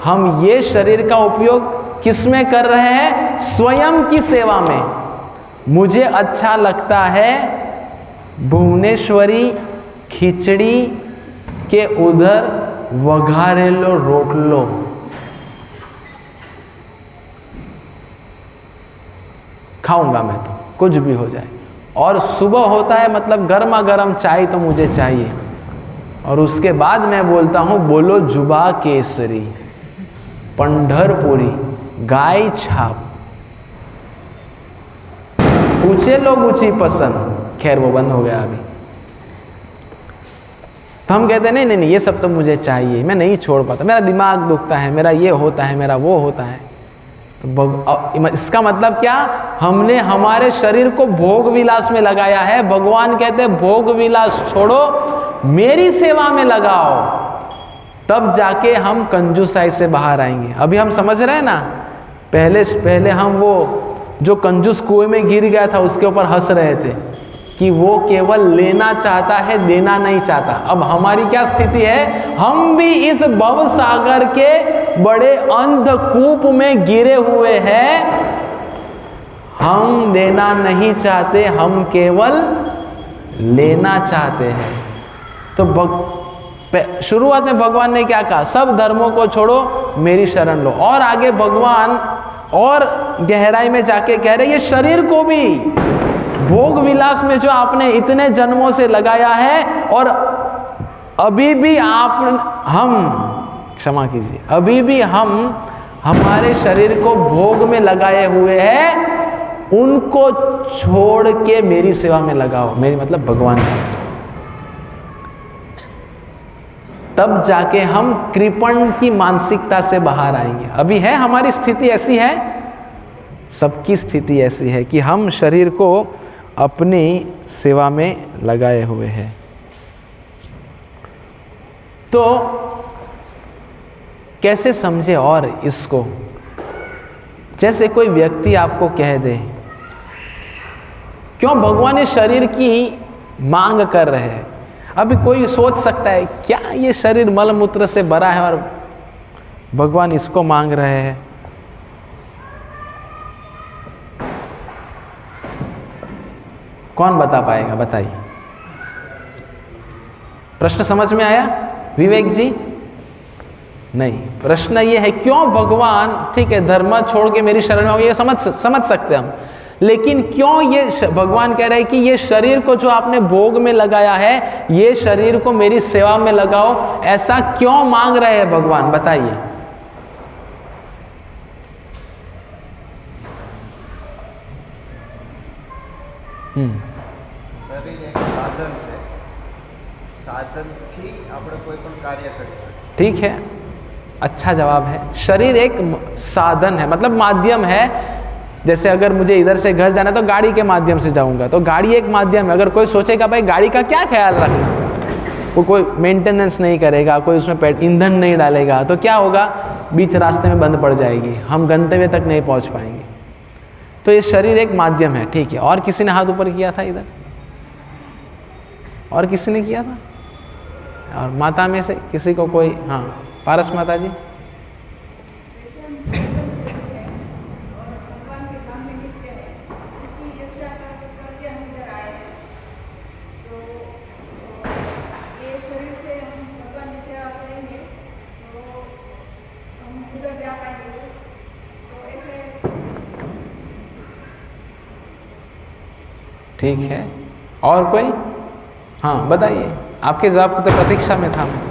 हम ये शरीर का उपयोग किस में कर रहे हैं? स्वयं की सेवा में। मुझे अच्छा लगता है भुवनेश्वरी खिचड़ी के उधर वघारेलो रोटलो, खाऊंगा मैं तो, कुछ भी हो जाए। और सुबह होता है मतलब गर्मा गर्म चाय तो मुझे चाहिए। और उसके बाद मैं बोलता हूँ बोलो जुबा केसरी, पंढरपुरी, गाय छाप, ऊंचे लोग ऊंची पसंद। खैर वो बंद हो गया अभी। तो हम कहते हैं नहीं नहीं नहीं, ये सब तो मुझे चाहिए, मैं नहीं छोड़ पाता, मेरा दिमाग दुखता है, मेरा ये होता है, मेरा वो होता है। तो इसका मतलब क्या? हमने हमारे शरीर को भोग विलास में लगाया है। भगवान कहते हैं भोग विलास छोड़ो, मेरी सेवा में लगाओ, तब जाके हम कंजूसाई से बाहर आएंगे। अभी हम समझ रहे हैं ना, पहले हम वो जो कंजूस कुएं में गिर गया था उसके ऊपर हंस रहे थे कि वो केवल लेना चाहता है, देना नहीं चाहता। अब हमारी क्या स्थिति है? हम भी इस भव सागर के बड़े अंधकूप में गिरे हुए हैं। हम देना नहीं चाहते, हम केवल लेना चाहते हैं। तो शुरुआत में भगवान ने क्या कहा? सब धर्मों को छोड़ो, मेरी शरण लो। और आगे भगवान और गहराई में जाके कह रहे ये शरीर को भी भोग विलास में जो आपने इतने जन्मों से लगाया है, और अभी भी क्षमा कीजिए, अभी भी हम हमारे शरीर को भोग में लगाए हुए हैं, उनको छोड़ के मेरी सेवा में लगाओ। मेरी मतलब भगवान की। तब जाके हम कृपण की मानसिकता से बाहर आएंगे। अभी है हमारी स्थिति ऐसी है, सबकी स्थिति ऐसी है कि हम शरीर को अपनी सेवा में लगाए हुए हैं। तो कैसे समझे और इसको? जैसे कोई व्यक्ति आपको कह दे, क्यों भगवान इस शरीर की मांग कर रहे हैं? अभी कोई सोच सकता है क्या ये शरीर मलमूत्र से भरा है और भगवान इसको मांग रहे हैं? कौन बता पाएगा? बताइए। प्रश्न समझ में आया विवेक जी? नहीं, प्रश्न ये है क्यों भगवान, ठीक है धर्म छोड़ के मेरी शरण में हो, ये समझ सकते हम, लेकिन क्यों ये भगवान कह रहे हैं कि ये शरीर को जो आपने भोग में लगाया है, ये शरीर को मेरी सेवा में लगाओ, ऐसा क्यों मांग रहे हैं भगवान? बताइए। शरीर एक साधन है, साधन थी આપણે કોઈ પણ કાર્ય કરી શકીએ। ठीक है, अच्छा जवाब है। शरीर एक साधन है, मतलब माध्यम है। जैसे अगर मुझे इधर से घर जाना है तो गाड़ी के माध्यम से जाऊंगा, तो गाड़ी एक माध्यम है। अगर कोई सोचेगा भाई गाड़ी का क्या ख्याल रखना, वो कोई मेंटेनेंस नहीं करेगा, कोई उसमें ईंधन नहीं डालेगा, तो क्या होगा? बीच रास्ते में बंद पड़ जाएगी, हम गंतव्य तक नहीं पहुंच पाएंगे। तो ये शरीर एक माध्यम है, ठीक है। और किसी ने हाथ ऊपर किया था इधर? और किसी ने किया था? और माता में से किसी को कोई? हाँ, पारस माता जी। ठीक है, और कोई? हाँ बताइए, आपके जवाब की तो प्रतीक्षा में था मैं।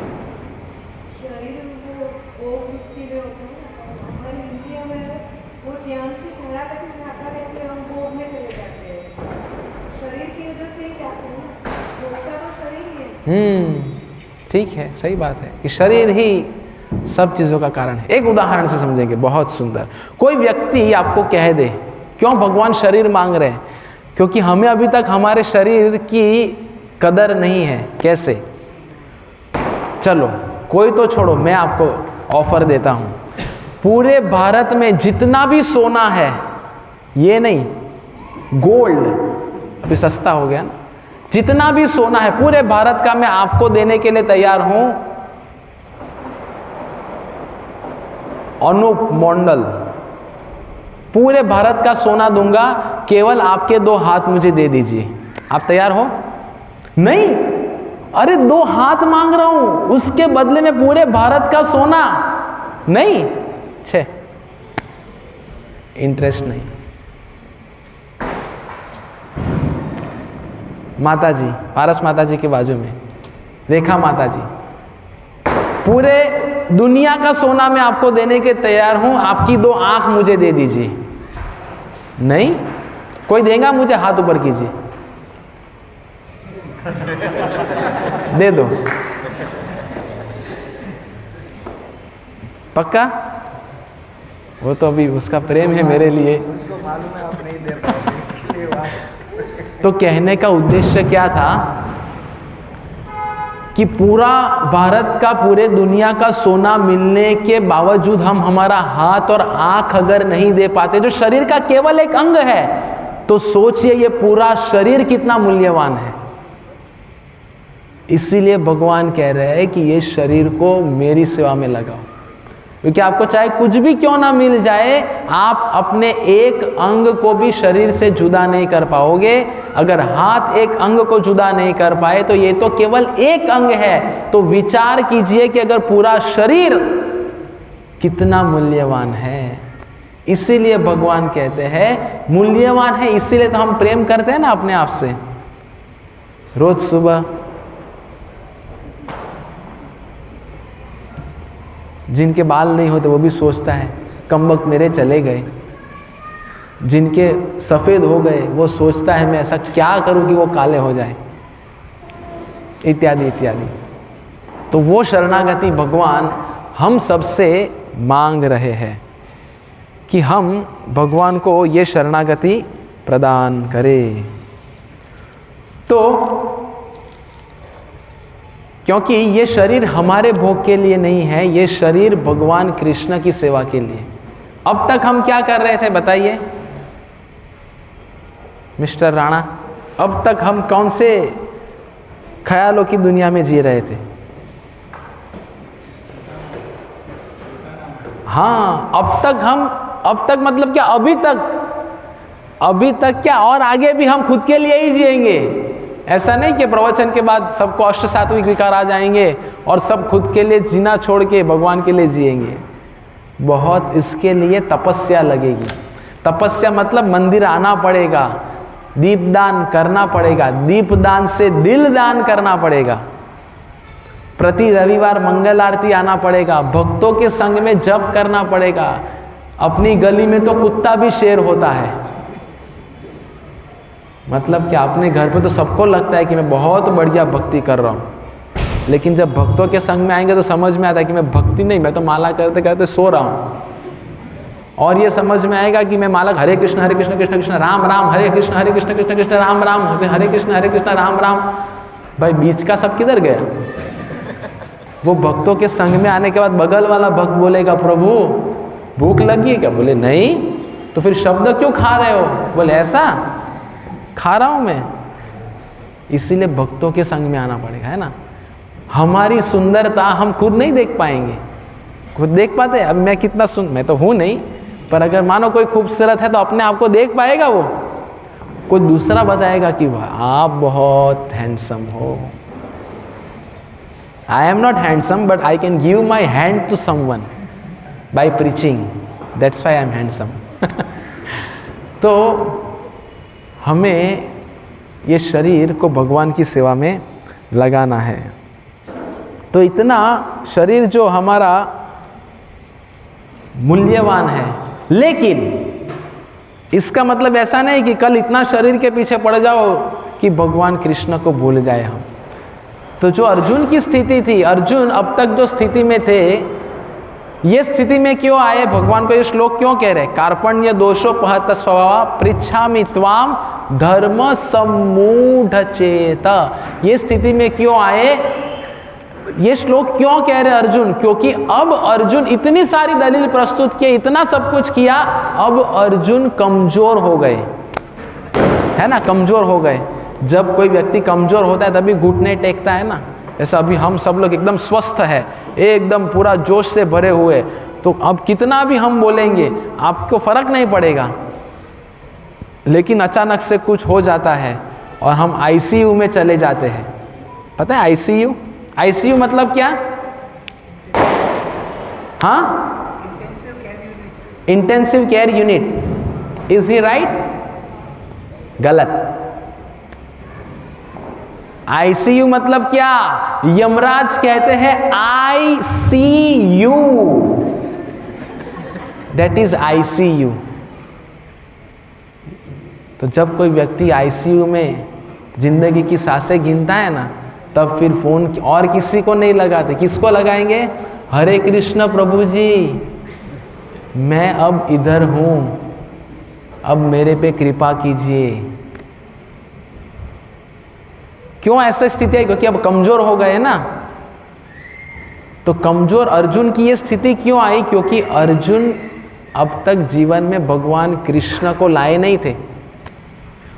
ठीक है, सही बात है कि शरीर ही सब चीज़ों का कारण है। एक उदाहरण से समझेंगे, बहुत सुंदर। कोई व्यक्ति आपको कह दे क्यों भगवान शरीर मांग रहे हैं? क्योंकि हमें अभी तक हमारे शरीर की कदर नहीं है। कैसे? चलो कोई तो छोड़ो, मैं आपको ऑफर देता हूँ। पूरे भारत में जितना भी सोना है, ये नहीं, गोल्ड अभी सस्ता हो गया ना, जितना भी सोना है पूरे भारत का मैं आपको देने के लिए तैयार हूँ। अनूप मंडल पूरे भारत का सोना दूंगा, केवल आपके 2 हाथ मुझे दे दीजिए। आप तैयार हो? नहीं, अरे 2 हाथ मांग रहा हूं, उसके बदले में पूरे भारत का सोना नहीं। छे, इंटरेस्ट नहीं। माता जी, पारस माता जी के बाजू में रेखा माता जी, पूरे दुनिया का सोना मैं आपको देने के तैयार हूं, आपकी 2 आंख मुझे दे दीजिए। नहीं, कोई देगा? मुझे हाथ ऊपर कीजिए, दे दो। पक्का? वो तो अभी उसका प्रेम है मेरे लिए। उसको मालूम है आप नहीं दे पाओगे, इसके लिए बात। तो कहने का उद्देश्य क्या था कि पूरा भारत का, पूरे दुनिया का सोना मिलने के बावजूद हम हमारा हाथ और आंख अगर नहीं दे पाते, जो शरीर का केवल एक अंग है, तो सोचिए ये पूरा शरीर कितना मूल्यवान है। इसीलिए भगवान कह रहे हैं कि ये शरीर को मेरी सेवा में लगाओ, क्योंकि आपको चाहे कुछ भी क्यों ना मिल जाए, आप अपने एक अंग को भी शरीर से जुदा नहीं कर पाओगे। अगर हाथ एक अंग को जुदा नहीं कर पाए तो ये तो केवल एक अंग है। तो विचार कीजिए कि अगर पूरा शरीर कितना मूल्यवान है। इसीलिए भगवान कहते हैं मूल्यवान है, इसीलिए तो हम प्रेम करते हैं ना अपने आप से। रोज सुबह जिनके बाल नहीं होते वो भी सोचता है कमबख्त मेरे चले गए, जिनके सफ़ेद हो गए वो सोचता है मैं ऐसा क्या करूं कि वो काले हो जाए, इत्यादि इत्यादि। तो वो शरणागति भगवान हम सबसे मांग रहे हैं कि हम भगवान को ये शरणागति प्रदान करें। तो क्योंकि ये शरीर हमारे भोग के लिए नहीं है, ये शरीर भगवान कृष्ण की सेवा के लिए। अब तक हम क्या कर रहे थे बताइए मिस्टर राणा? अब तक हम कौन से ख्यालों की दुनिया में जी रहे थे? हाँ, अब तक मतलब क्या? अभी तक क्या, और आगे भी हम खुद के लिए ही जिएंगे। ऐसा नहीं कि प्रवचन के बाद सबको अष्ट सात्विक विकार आ जाएंगे और सब खुद के लिए जीना छोड़ के भगवान के लिए जिएंगे। बहुत इसके लिए तपस्या लगेगी। तपस्या मतलब मंदिर आना पड़ेगा, दीपदान करना पड़ेगा, दीपदान से दिल दान करना पड़ेगा, प्रति रविवार मंगल आरती आना पड़ेगा, भक्तों के संग में जप करना पड़ेगा। अपनी गली में तो कुत्ता भी शेर होता है। मतलब कि अपने घर पे तो सबको लगता है कि मैं बहुत बढ़िया भक्ति कर रहा हूँ, लेकिन जब भक्तों के संग में आएंगे तो समझ में आता है कि मैं भक्ति नहीं, मैं तो माला करते करते सो रहा हूँ। और ये समझ में आएगा कि मैं माला हरे कृष्ण कृष्ण कृष्ण राम राम, हरे कृष्ण कृष्ण कृष्ण राम राम, हरे कृष्ण राम राम। भाई बीच का सब किधर गया? वो भक्तों के संग में आने के बाद बगल वाला भक्त बोलेगा प्रभु भूख लगी है क्या? बोले नहीं। तो फिर शब्द क्यों खा रहे हो? बोले ऐसा खा रहा हूं मैं। इसीलिए भक्तों के संग में आना पड़ेगा, है ना। हमारी सुंदरता हम खुद नहीं देख पाएंगे, खुद देख पाते? अब मैं कितना मैं तो हूं नहीं, पर अगर मानो कोई खूबसूरत है तो अपने आप को देख पाएगा वो? कोई दूसरा बताएगा कि आप बहुत हैंडसम हो। I am not handsome but I can give my hand to someone by preaching, that's why I am handsome. तो हमें ये शरीर को भगवान की सेवा में लगाना है। तो इतना शरीर जो हमारा मूल्यवान है, लेकिन इसका मतलब ऐसा नहीं कि कल इतना शरीर के पीछे पड़ जाओ कि भगवान कृष्ण को भूल जाए हम। तो जो अर्जुन की स्थिति थी, अर्जुन अब तक जो स्थिति में थे, ये स्थिति में क्यों आए? भगवान को ये श्लोक क्यों कह रहे? कार्पण्य दोषोपहत स्वभाव पृच्छामि त्वाम धर्म सम्मूढ़ चेत। ये स्थिति में क्यों आए? ये श्लोक क्यों कह रहे अर्जुन? क्योंकि अब अर्जुन इतनी सारी दलील प्रस्तुत किए, इतना सब कुछ किया, अब अर्जुन कमजोर हो गए, है ना, कमजोर हो गए। जब कोई व्यक्ति कमजोर होता है तभी घुटने टेकता है ना। ऐसा अभी हम सब लोग एकदम स्वस्थ है, एकदम पूरा जोश से भरे हुए, तो अब कितना भी हम बोलेंगे आपको फर्क नहीं पड़ेगा। लेकिन अचानक से कुछ हो जाता है और हम आईसीयू में चले जाते हैं। पता है आईसीयू? आईसीयू मतलब क्या? हाँ, intensive care unit. Is he right? गलत। आईसीयू मतलब क्या? यमराज कहते हैं आई सी यू, दैट इज आईसीयू। तो जब कोई व्यक्ति आईसीयू में जिंदगी की सांसें गिनता है ना, तब फिर फोन और किसी को नहीं लगाते। किसको लगाएंगे? हरे कृष्ण प्रभु जी, मैं अब इधर हूं, अब मेरे पे कृपा कीजिए। क्यों ऐसा स्थिति है? क्योंकि अब कमजोर हो गए ना। तो कमजोर अर्जुन की ये स्थिति क्यों आई? क्योंकि अर्जुन अब तक जीवन में भगवान कृष्ण को लाए नहीं थे।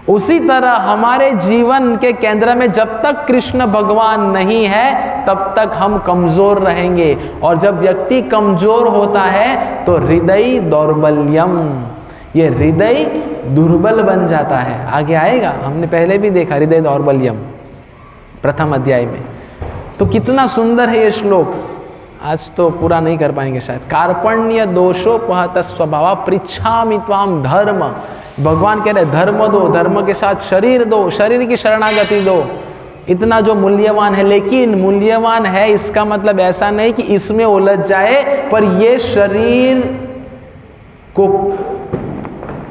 उसी तरह हमारे जीवन के केंद्र में जब तक कृष्ण भगवान नहीं है, तब तक हम कमजोर रहेंगे। और जब व्यक्ति कमजोर होता है तो हृदय दौर्बल्यम, ये हृदय दुर्बल बन जाता है। आगे आएगा, हमने पहले भी देखा हृदय दौर्बल्यम प्रथम अध्याय में। तो कितना सुंदर है ये श्लोक, आज तो पूरा नहीं कर पाएंगे शायद। कार्पण्य दोषोपहत स्वभाव पृच्छामि त्वाम धर्म। भगवान कह रहे धर्म दो, धर्म के साथ शरीर दो, शरीर की शरणागति दो। इतना जो मूल्यवान है, लेकिन मूल्यवान है इसका मतलब ऐसा नहीं कि इसमें उलझ जाए, पर ये शरीर को,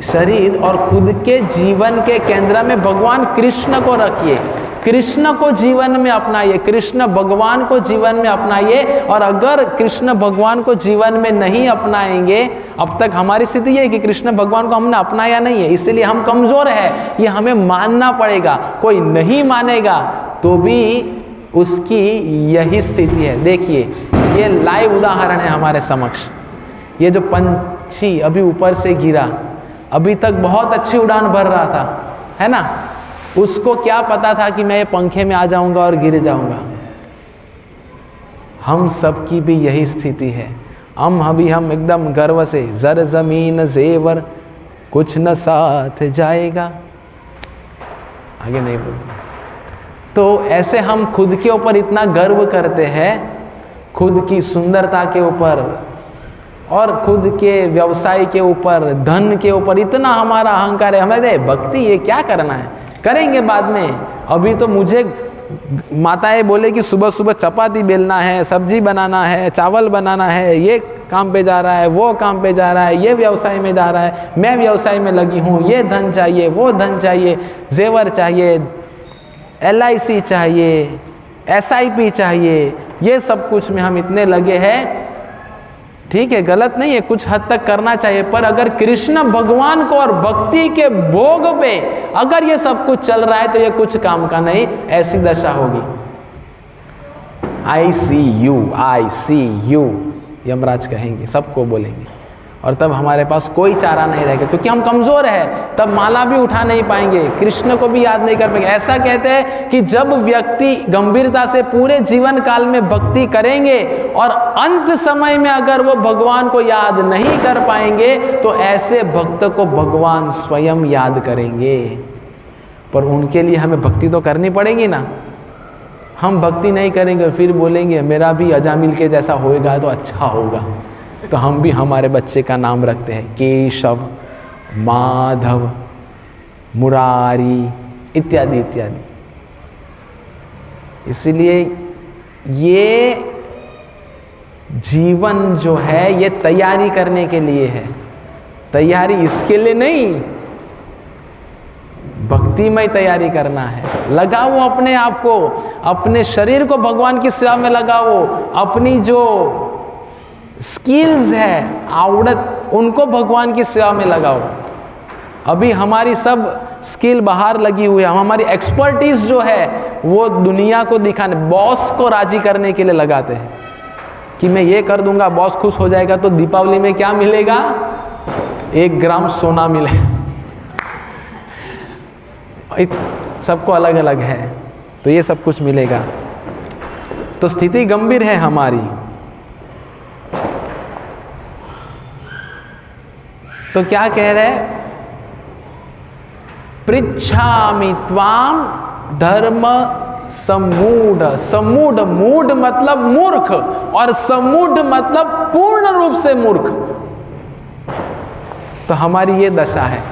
शरीर और खुद के जीवन के केंद्र में भगवान कृष्ण को रखिए, कृष्ण को जीवन में अपनाइए, कृष्ण भगवान को जीवन में अपनाइए। और अगर कृष्ण भगवान को जीवन में नहीं अपनाएंगे, अब तक हमारी स्थिति ये है कि कृष्ण भगवान को हमने अपनाया नहीं है, इसलिए हम कमजोर है, ये हमें मानना पड़ेगा। कोई नहीं मानेगा तो भी उसकी यही स्थिति है। देखिए ये लाइव उदाहरण है हमारे समक्ष। ये जो पंछी अभी ऊपर से गिरा, अभी तक बहुत अच्छी उड़ान भर रहा था, है ना? उसको क्या पता था कि मैं ये पंखे में आ जाऊंगा और गिर जाऊंगा। हम सब की भी यही स्थिति है। हम एकदम गर्व से जर जमीन जेवर कुछ न साथ जाएगा, आगे नहीं बोल। तो ऐसे हम खुद के ऊपर इतना गर्व करते हैं, खुद की सुंदरता के ऊपर और खुद के व्यवसाय के ऊपर, धन के ऊपर इतना हमारा अहंकार है। हमें भक्ति ये क्या करना है, करेंगे बाद में। अभी तो मुझे माताएं बोले कि सुबह सुबह चपाती बेलना है, सब्जी बनाना है, चावल बनाना है, ये काम पे जा रहा है, वो काम पे जा रहा है, ये व्यवसाय में जा रहा है, मैं व्यवसाय में लगी हूँ, ये धन चाहिए, वो धन चाहिए, जेवर चाहिए, LIC चाहिए, SIP चाहिए, ये सब कुछ में हम इतने लगे हैं। ठीक है, गलत नहीं है, कुछ हद तक करना चाहिए, पर अगर कृष्ण भगवान को और भक्ति के भोग पे अगर ये सब कुछ चल रहा है तो ये कुछ काम का नहीं, ऐसी दशा होगी। I see you यमराज कहेंगे, सबको बोलेंगे। और तब हमारे पास कोई चारा नहीं रहेगा, क्योंकि हम कमज़ोर हैं। तब माला भी उठा नहीं पाएंगे, कृष्ण को भी याद नहीं कर पाएंगे। ऐसा कहते हैं कि जब व्यक्ति गंभीरता से पूरे जीवन काल में भक्ति करेंगे और अंत समय में अगर वो भगवान को याद नहीं कर पाएंगे, तो ऐसे भक्त को भगवान स्वयं याद करेंगे। पर उनके लिए हमें भक्ति तो करनी पड़ेगी ना। हम भक्ति नहीं करेंगे, फिर बोलेंगे मेरा भी अजामिल के जैसा होएगा तो अच्छा होगा। तो हम भी हमारे बच्चे का नाम रखते हैं केशव, माधव, मुरारी इत्यादि इत्यादि। इसलिए ये जीवन जो है ये तैयारी करने के लिए है, तैयारी इसके लिए नहीं, भक्तिमय तैयारी करना है। लगाओ अपने आप को, अपने शरीर को भगवान की सेवा में लगाओ, अपनी जो स्किल्स है, आवड़त, उनको भगवान की सेवा में लगाओ। अभी हमारी सब स्किल बाहर लगी हुई है, हमारी एक्सपर्टीज जो है वो दुनिया को दिखाने, बॉस को राजी करने के लिए लगाते हैं कि मैं ये कर दूंगा, बॉस खुश हो जाएगा। तो दीपावली में क्या मिलेगा? 1 ग्राम सोना मिलेगा। सबको अलग अलग है, तो ये सब कुछ मिलेगा। तो स्थिति गंभीर है हमारी। तो क्या कह रहे हैं? पृच्छामि त्वाम धर्म समूढ़। समूढ़, मूढ़ मतलब मूर्ख, और समूढ़ मतलब पूर्ण रूप से मूर्ख। तो हमारी ये दशा है,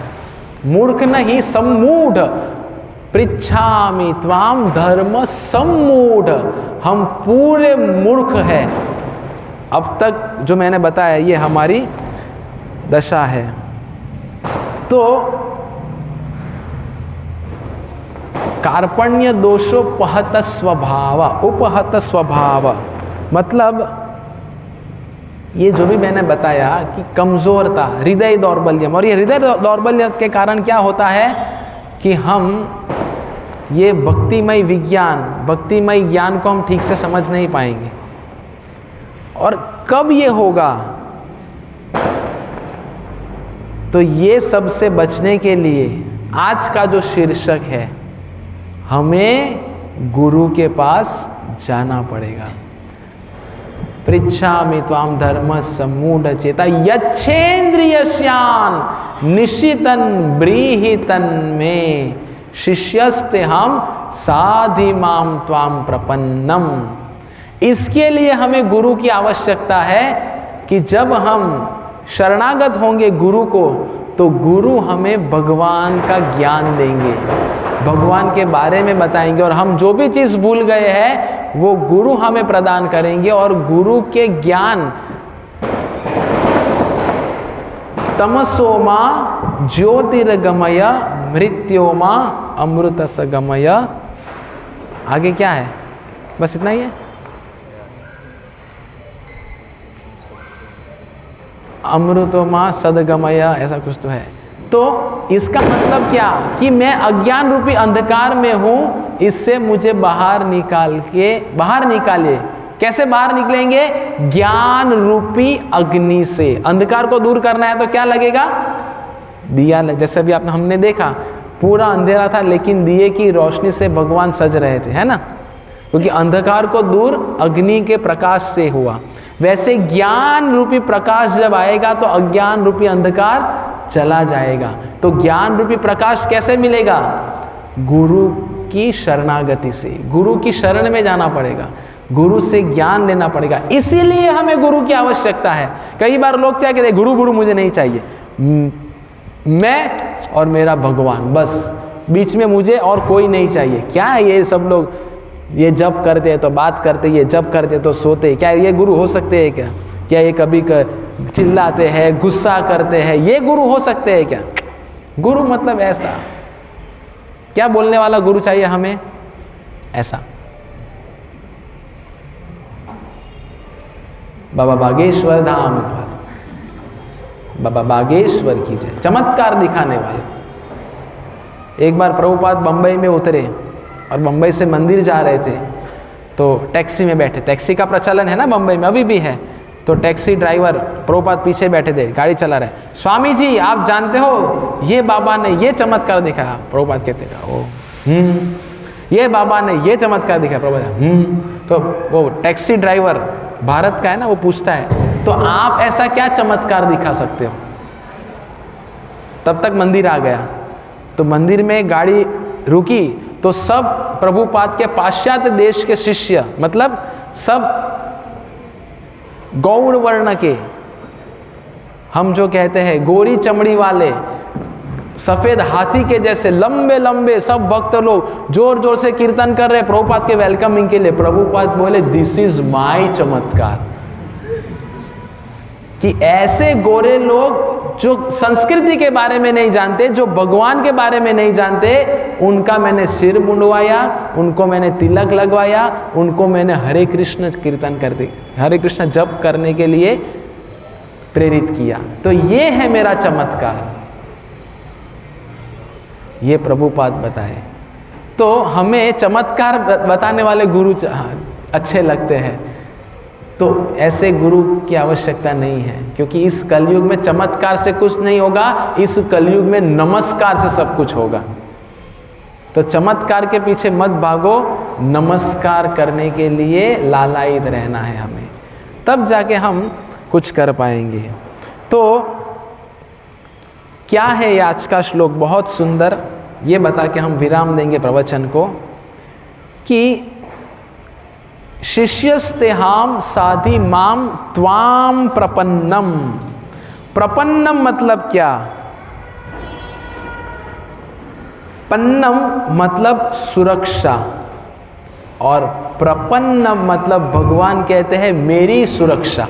मूर्ख नहीं, सम्मूढ़। पृच्छामि त्वाम धर्म सम्मूढ़, हम पूरे मूर्ख हैं। अब तक जो मैंने बताया ये हमारी दशा है। तो कार्पण्य दोषोपहत स्वभाव, उपहत स्वभाव मतलब ये जो भी मैंने बताया कि कमजोरता, हृदय दौर्बल्यम, और ये हृदय दौर्बल्य के कारण क्या होता है कि हम ये भक्तिमय विज्ञान, भक्तिमय ज्ञान को हम ठीक से समझ नहीं पाएंगे। और कब ये होगा? तो ये सबसे बचने के लिए आज का जो शीर्षक है, हमें गुरु के पास जाना पड़ेगा। पृच्छामि त्वाम धर्म सम्मूढ़ चेता यच्छेन्द्रियस्यान निशितन ब्रीहितन में शिष्यस्ते हम साधि माम त्वाम प्रपन्नम। इसके लिए हमें गुरु की आवश्यकता है कि जब हम शरणागत होंगे गुरु को, तो गुरु हमें भगवान का ज्ञान देंगे, भगवान के बारे में बताएंगे, और हम जो भी चीज़ भूल गए हैं वो गुरु हमें प्रदान करेंगे। और गुरु के ज्ञान तमसोमा ज्योतिर्गमय मृत्योमा अमृतसगमय। आगे क्या है? बस इतना ही है। अमृतोमा सदगमय, ऐसा कुछ तो है। तो इसका मतलब क्या कि मैं अज्ञान रूपी अंधकार में हूँ, इससे मुझे बाहर निकालिए। कैसे बाहर निकलेंगे? ज्ञान रूपी अग्नि से। अंधकार को दूर करना है तो क्या लगेगा? दिया। जैसे भी हमने देखा पूरा अंधेरा था, लेकिन दिए की रोशनी से भगवान सज रहे थे, है ना? क्योंकि अंधकार को दूर अग्नि के प्रकाश से हुआ। वैसे ज्ञान रूपी प्रकाश जब आएगा तो अज्ञान रूपी अंधकार चला जाएगा। तो ज्ञान रूपी प्रकाश कैसे मिलेगा? गुरु की शरणागति से। गुरु की शरण में जाना पड़ेगा, गुरु से ज्ञान लेना पड़ेगा। इसीलिए हमें गुरु की आवश्यकता है। कई बार लोग क्या कहते हैं? गुरु मुझे नहीं चाहिए, मैं और मेरा भगवान, बस बीच में मुझे और कोई नहीं चाहिए। क्या है ये सब लोग? ये जप करते हैं तो बात करते, ये जप करते तो सोते। क्या ये गुरु हो सकते हैं क्या? क्या ये कभी चिल्लाते हैं, गुस्सा करते हैं, ये गुरु हो सकते हैं क्या? गुरु मतलब ऐसा। क्या बोलने वाला गुरु चाहिए हमें? ऐसा। बाबा बागेश्वर धाम, बाबा बागेश्वर की जय। चमत्कार दिखाने वाला। एक बार प्रभुपाद बंबई में उतरे और बंबई से मंदिर जा रहे थे, तो टैक्सी में बैठे। टैक्सी का प्रचलन है ना बंबई में, अभी भी है। तो टैक्सी ड्राइवर, प्रभुपाद पीछे बैठे थे, गाड़ी चला रहे। स्वामी जी आप जानते हो ये बाबा ने ये चमत्कार दिखाया। प्रभुपाद कहते ये बाबा ने ये चमत्कार दिखाया। प्रभुपाद तो वो टैक्सी ड्राइवर भारत का है ना, वो पूछता है तो आप ऐसा क्या चमत्कार दिखा सकते हो? तब तक मंदिर आ गया। तो मंदिर में गाड़ी रुकी तो सब प्रभुपाद के पाश्चात्य देश के शिष्य, मतलब सब गौड़ वर्ण के, हम जो कहते हैं गोरी चमड़ी वाले, सफेद हाथी के जैसे लंबे लंबे सब भक्त लोग जोर जोर से कीर्तन कर रहे प्रभुपाद के वेलकमिंग के लिए। प्रभुपाद बोले दिस इज माय चमत्कार। कि ऐसे गोरे लोग जो संस्कृति के बारे में नहीं जानते, जो भगवान के बारे में नहीं जानते, उनका मैंने सिर मुंडवाया, उनको मैंने तिलक लगवाया, उनको मैंने हरे कृष्ण कीर्तन करते, हरे कृष्ण जप करने के लिए प्रेरित किया। तो ये है मेरा चमत्कार, ये प्रभुपाद बताए। तो हमें चमत्कार बताने वाले गुरु अच्छे लगते हैं, तो ऐसे गुरु की आवश्यकता नहीं है, क्योंकि इस कलयुग में चमत्कार से कुछ नहीं होगा, इस कलयुग में नमस्कार से सब कुछ होगा। तो चमत्कार के पीछे मत भागो, नमस्कार करने के लिए लालायित रहना है हमें, तब जाके हम कुछ कर पाएंगे। तो क्या है ये आज का श्लोक? बहुत सुंदर। ये बता के हम विराम देंगे प्रवचन को कि शिष्यस्तेहाम साधि माम त्वाम प्रपन्नम। प्रपन्नम मतलब क्या? पन्नम मतलब सुरक्षा, और प्रपन्नम मतलब भगवान कहते हैं मेरी सुरक्षा।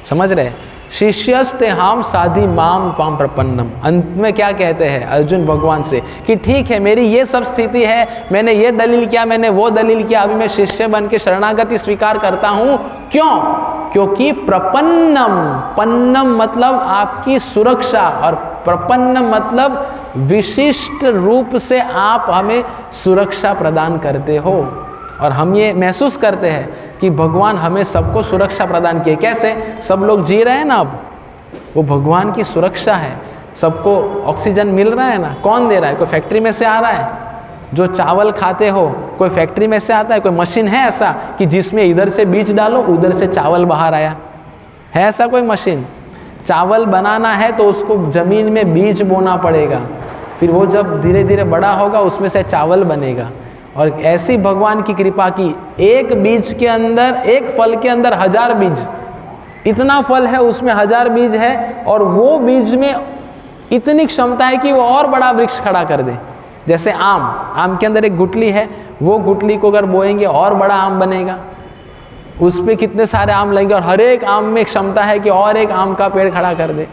समझ रहे? शिष्यस्ते हम साधि माम त्वाम प्रपन्नम। अंत में क्या कहते हैं अर्जुन भगवान से कि ठीक है, मेरी ये सब स्थिति है, मैंने ये दलील किया, मैंने वो दलील किया, अभी मैं शिष्य बन के शरणागति स्वीकार करता हूँ। क्यों? क्योंकि प्रपन्नम, पन्नम मतलब आपकी सुरक्षा, और प्रपन्नम मतलब विशिष्ट रूप से आप हमें सुरक्षा प्रदान करते हो। और हम ये महसूस करते हैं कि भगवान हमें सबको सुरक्षा प्रदान किए। कैसे? सब लोग जी रहे हैं ना, अब वो भगवान की सुरक्षा है। सबको ऑक्सीजन मिल रहा है ना, कौन दे रहा है? कोई फैक्ट्री में से आ रहा है? जो चावल खाते हो कोई फैक्ट्री में से आता है? कोई मशीन है ऐसा कि जिसमें इधर से बीज डालो उधर से चावल बाहर आया? है ऐसा कोई मशीन? चावल बनाना है तो उसको ज़मीन में बीज बोना पड़ेगा, फिर वो जब धीरे धीरे बड़ा होगा उसमें से चावल बनेगा। और ऐसी भगवान की कृपा की एक बीज के अंदर, एक फल के अंदर 1000 बीज, इतना फल है उसमें 1000 बीज है, और वो बीज में इतनी क्षमता है कि वो और बड़ा वृक्ष खड़ा कर दे। जैसे आम के अंदर एक गुठली है, वो गुठली को अगर बोएंगे और बड़ा आम बनेगा, उस पर कितने सारे आम लगेंगे, और हर एक आम में क्षमता है कि और एक आम का पेड़ खड़ा कर दे।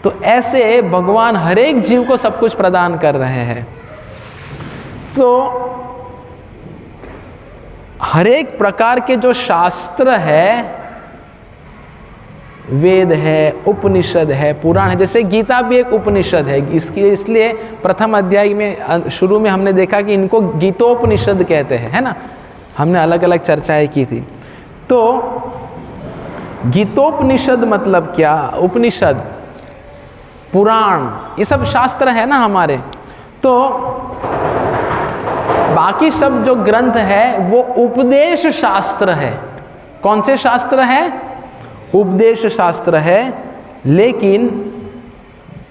तो ऐसे भगवान हर एक जीव को सब कुछ प्रदान कर रहे हैं। तो हर एक प्रकार के जो शास्त्र है, वेद है, उपनिषद है, पुराण है, जैसे गीता भी एक उपनिषद है। इसलिए प्रथम अध्याय में शुरू में हमने देखा कि इनको गीतोपनिषद कहते हैं, है ना। हमने अलग अलग चर्चाएं की थी। तो गीतोपनिषद मतलब क्या? उपनिषद, पुराण, ये सब शास्त्र है ना हमारे। तो बाकी सब जो ग्रंथ है वो उपदेश शास्त्र है। कौन से शास्त्र है? उपदेश शास्त्र है। लेकिन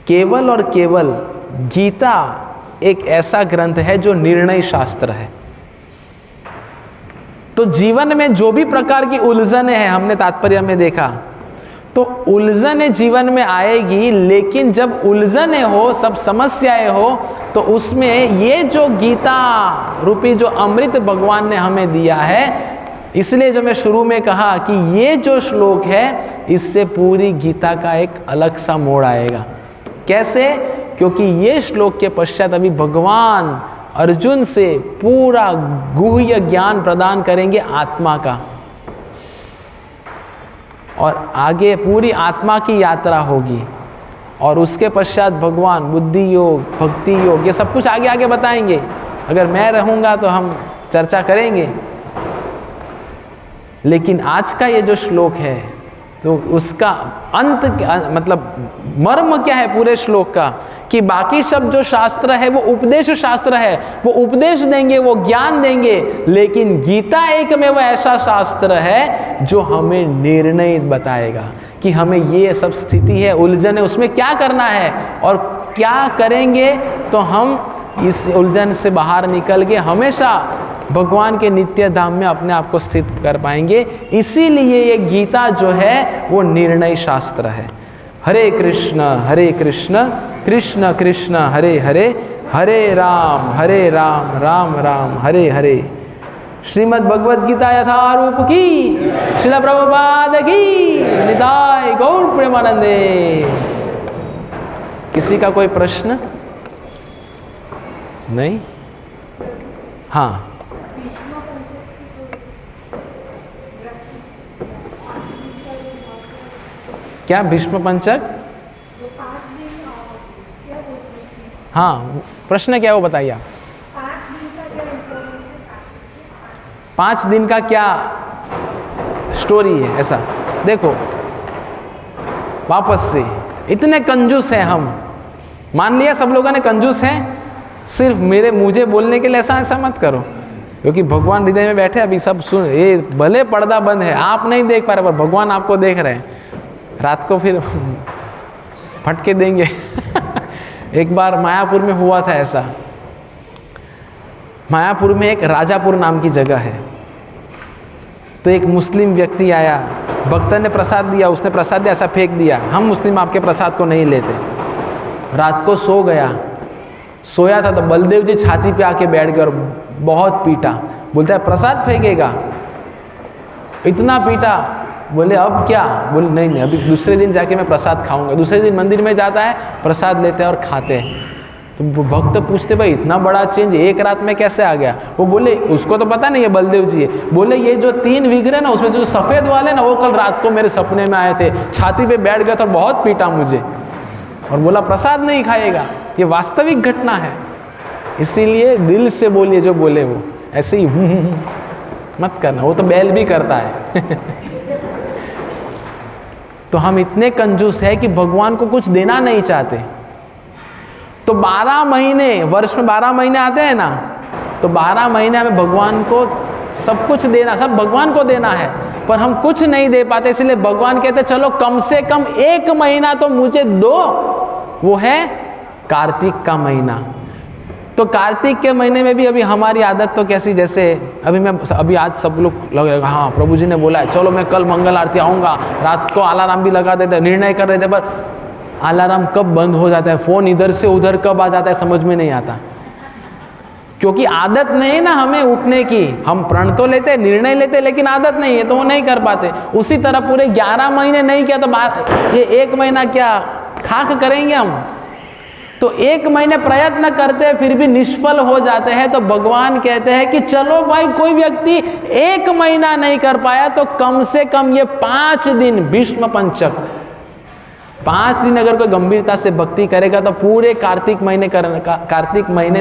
केवल और केवल गीता एक ऐसा ग्रंथ है जो निर्णय शास्त्र है। तो जीवन में जो भी प्रकार की उलझने हैं, हमने तात्पर्य में देखा, तो उलझने जीवन में आएगी, लेकिन जब उलझने हो, सब समस्याएं हो, तो उसमें ये जो गीता रूपी जो अमृत भगवान ने हमें दिया है, इसलिए जो मैं शुरू में कहा कि ये जो श्लोक है, इससे पूरी गीता का एक अलग सा मोड़ आएगा। कैसे? क्योंकि ये श्लोक के पश्चात अभी भगवान अर्जुन से पूरा गुह्य ज्ञान प्रदान करेंगे आत्मा का, और आगे पूरी आत्मा की यात्रा होगी। और उसके पश्चात भगवान बुद्धि योग, भक्ति योग, ये सब कुछ आगे आगे बताएंगे। अगर मैं रहूँगा तो हम चर्चा करेंगे। लेकिन आज का ये जो श्लोक है, तो उसका अंत मतलब मर्म क्या है पूरे श्लोक का, कि बाकी सब जो शास्त्र है वो उपदेश शास्त्र है, वो उपदेश देंगे, वो ज्ञान देंगे, लेकिन गीता एक में वो ऐसा शास्त्र है जो हमें निर्णय बताएगा कि हमें ये सब स्थिति है, उलझन है, उसमें क्या करना है, और क्या करेंगे तो हम इस उलझन से बाहर निकल के हमेशा भगवान के नित्य धाम में अपने आप को स्थित कर पाएंगे। इसीलिए ये गीता जो है वो निर्णय शास्त्र है। हरे कृष्ण कृष्ण कृष्ण हरे हरे, हरे राम राम राम हरे हरे। श्रीमद् भगवद गीता यथारूप की, श्रील प्रभुपाद की, निताय गौर प्रेमानंदे। किसी का कोई प्रश्न? नहीं? हाँ, क्या भीष्म पंचक? हाँ, प्रश्न क्या है वो बताइए आप। 5 दिन का क्या स्टोरी है ऐसा? देखो, वापस से इतने कंजूस हैं हम, मान लिया सब लोगों ने कंजूस हैं, सिर्फ मुझे बोलने के लिए ऐसा मत करो, क्योंकि भगवान हृदय में बैठे, अभी सब सुन। ये भले पर्दा बंद है, आप नहीं देख पा रहे, पर भगवान आपको देख रहे हैं। रात को फिर फटके देंगे। एक बार मायापुर में हुआ था ऐसा। मायापुर में एक राजापुर नाम की जगह है। तो एक मुस्लिम व्यक्ति आया, भक्त ने प्रसाद दिया, उसने प्रसाद दिया ऐसा फेंक दिया, हम मुस्लिम आपके प्रसाद को नहीं लेते। रात को सो गया, सोया था तो बलदेव जी छाती पे आके बैठ गए और बहुत पीटा। बोलता है प्रसाद फेंकेगा, इतना पीटा। बोले अब क्या? बोले नहीं नहीं, अभी दूसरे दिन जाके मैं प्रसाद खाऊंगा। दूसरे दिन मंदिर में जाता है, प्रसाद लेते हैं और खाते हैं। तो भक्त पूछते भाई इतना बड़ा चेंज एक रात में कैसे आ गया? वो बोले उसको तो पता नहीं है बलदेव जी है। बोले ये जो 3 विग्रह ना उसमें जो सफ़ेद वाले ना वो कल रात को मेरे सपने में आए थे, छाती पे बैठ गया तो बहुत पीटा मुझे और बोला प्रसाद नहीं खाएगा। ये वास्तविक घटना है, इसीलिए दिल से बोलिए जो बोले वो, ऐसे ही मत करना, वो तो बैल भी करता है। तो हम इतने कंजूस है कि भगवान को कुछ देना नहीं चाहते। तो 12 महीने, वर्ष में 12 महीने आते हैं ना, तो 12 महीने हमें भगवान को सब कुछ देना, सब भगवान को देना है, पर हम कुछ नहीं दे पाते। इसलिए भगवान कहते चलो कम से कम 1 महीना तो मुझे दो, वो है कार्तिक का महीना। तो कार्तिक के महीने में भी अभी हमारी आदत तो कैसी, जैसे अभी आज सब लोग लग रहे हाँ प्रभु जी ने बोला है चलो मैं कल मंगल आरती आऊँगा, रात को अलार्म भी लगा देते, निर्णय कर रहे थे, पर अलार्म कब बंद हो जाता है, फ़ोन इधर से उधर कब आ जाता है समझ में नहीं आता, क्योंकि आदत नहीं ना हमें उठने की। हम प्रण तो लेते, निर्णय लेते, लेकिन आदत नहीं है तो वो नहीं कर पाते। उसी तरह पूरे 11 महीने नहीं किया तो ये 1 महीना क्या खाक करेंगे हम? तो 1 महीने प्रयत्न करते हैं फिर भी निष्फल हो जाते हैं। तो भगवान कहते हैं कि चलो भाई कोई व्यक्ति 1 महीना नहीं कर पाया तो कम से कम ये 5 दिन भीष्म पंचक, 5 दिन अगर कोई गंभीरता से भक्ति करेगा तो पूरे कार्तिक महीने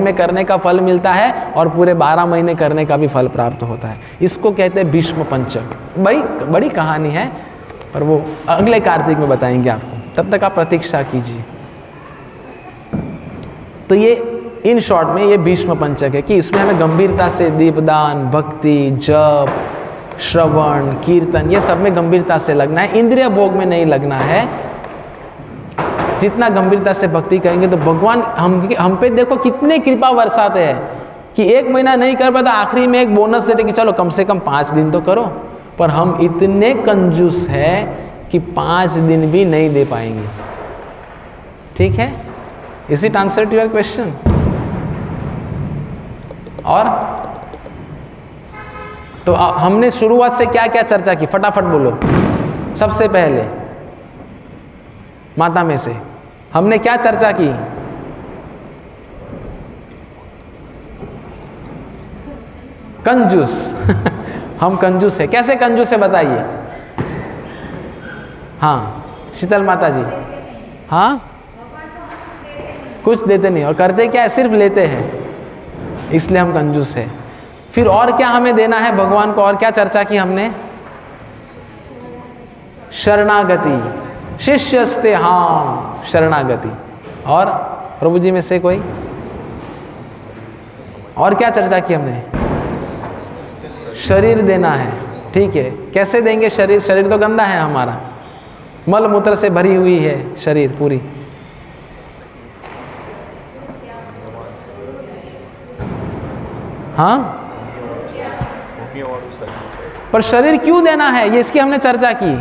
में करने का फल मिलता है और पूरे 12 महीने करने का भी फल प्राप्त होता है। इसको कहते हैं भीष्म पंचक। बड़ी कहानी है, पर वो अगले कार्तिक में बताएंगे आपको, तब तक आप प्रतीक्षा कीजिए। तो ये इन शॉर्ट में ये भीष्म पंचक है कि इसमें हमें गंभीरता से दीपदान, भक्ति, जप, श्रवण, कीर्तन, ये सब में गंभीरता से लगना है, इंद्रिय भोग में नहीं लगना है। जितना गंभीरता से भक्ति करेंगे तो भगवान हम पे देखो कितने कृपा बरसाते हैं कि 1 महीना नहीं कर पाता, आखिरी में एक बोनस देते कि चलो कम से कम 5 दिन तो करो। पर हम इतने कंजूस हैं कि 5 दिन भी नहीं दे पाएंगे। ठीक है, is it answer to your question? और तो हमने शुरुआत से क्या क्या चर्चा की, फटाफट बोलो। सबसे पहले माता में से हमने क्या चर्चा की? कंजूस। हम कंजूस है, कैसे कंजूस है बताइए? हाँ शीतल माता जी, हाँ कुछ देते नहीं और करते क्या है, सिर्फ लेते हैं, इसलिए हम कंजूस है। फिर और क्या हमें देना है भगवान को? और क्या चर्चा की हमने? शरणागति, शिष्यस्ते हाँ शरणागति। और प्रभु जी में से कोई और क्या चर्चा की हमने? शरीर देना है। ठीक है, कैसे देंगे शरीर? शरीर तो गंदा है हमारा, मल मूत्र से भरी हुई है शरीर पूरी। हाँ, पर शरीर क्यों देना है ये इसकी हमने चर्चा की।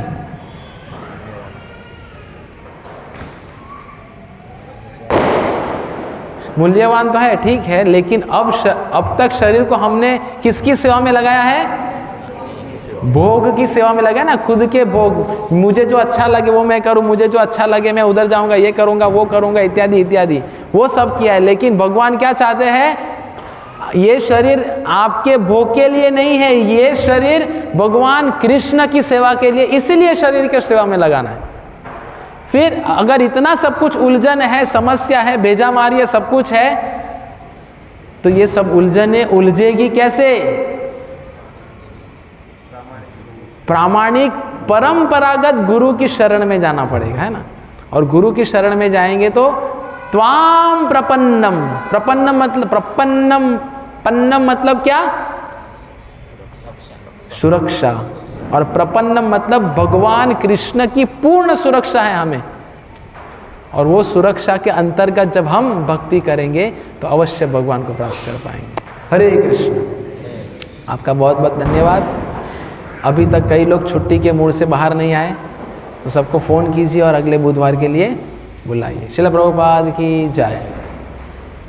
मूल्यवान तो है, ठीक है, लेकिन अब तक शरीर को हमने किसकी सेवा में लगाया है? भोग की सेवा में लगाया ना, खुद के भोग। मुझे जो अच्छा लगे वो मैं करूं, मुझे जो अच्छा लगे मैं उधर जाऊंगा, ये करूंगा, वो करूंगा, इत्यादि इत्यादि, वो सब किया है। लेकिन भगवान क्या चाहते हैं? ये शरीर आपके भोग के लिए नहीं है, ये शरीर भगवान कृष्ण की सेवा के लिए, इसीलिए शरीर की सेवा में लगाना है। फिर अगर इतना सब कुछ उलझन है, समस्या है, भेजामारी है, सब कुछ है, तो ये सब उलझने उलझेगी कैसे? प्रामाणिक परंपरागत गुरु की शरण में जाना पड़ेगा, है ना। और गुरु की शरण में जाएंगे तो त्वाम प्रपन्नम, प्रपन्नम मतलब पन्नम मतलब क्या? सुरक्षा। और प्रपन्नम मतलब भगवान कृष्ण की पूर्ण सुरक्षा है हमें। और वो सुरक्षा के अंतर्गत जब हम भक्ति करेंगे तो अवश्य भगवान को प्राप्त कर पाएंगे। हरे कृष्ण। आपका बहुत बहुत धन्यवाद। अभी तक कई लोग छुट्टी के मूड से बाहर नहीं आए, तो सबको फ़ोन कीजिए और अगले बुधवार के लिए बुलाइए। श्रील प्रभुपाद की जय।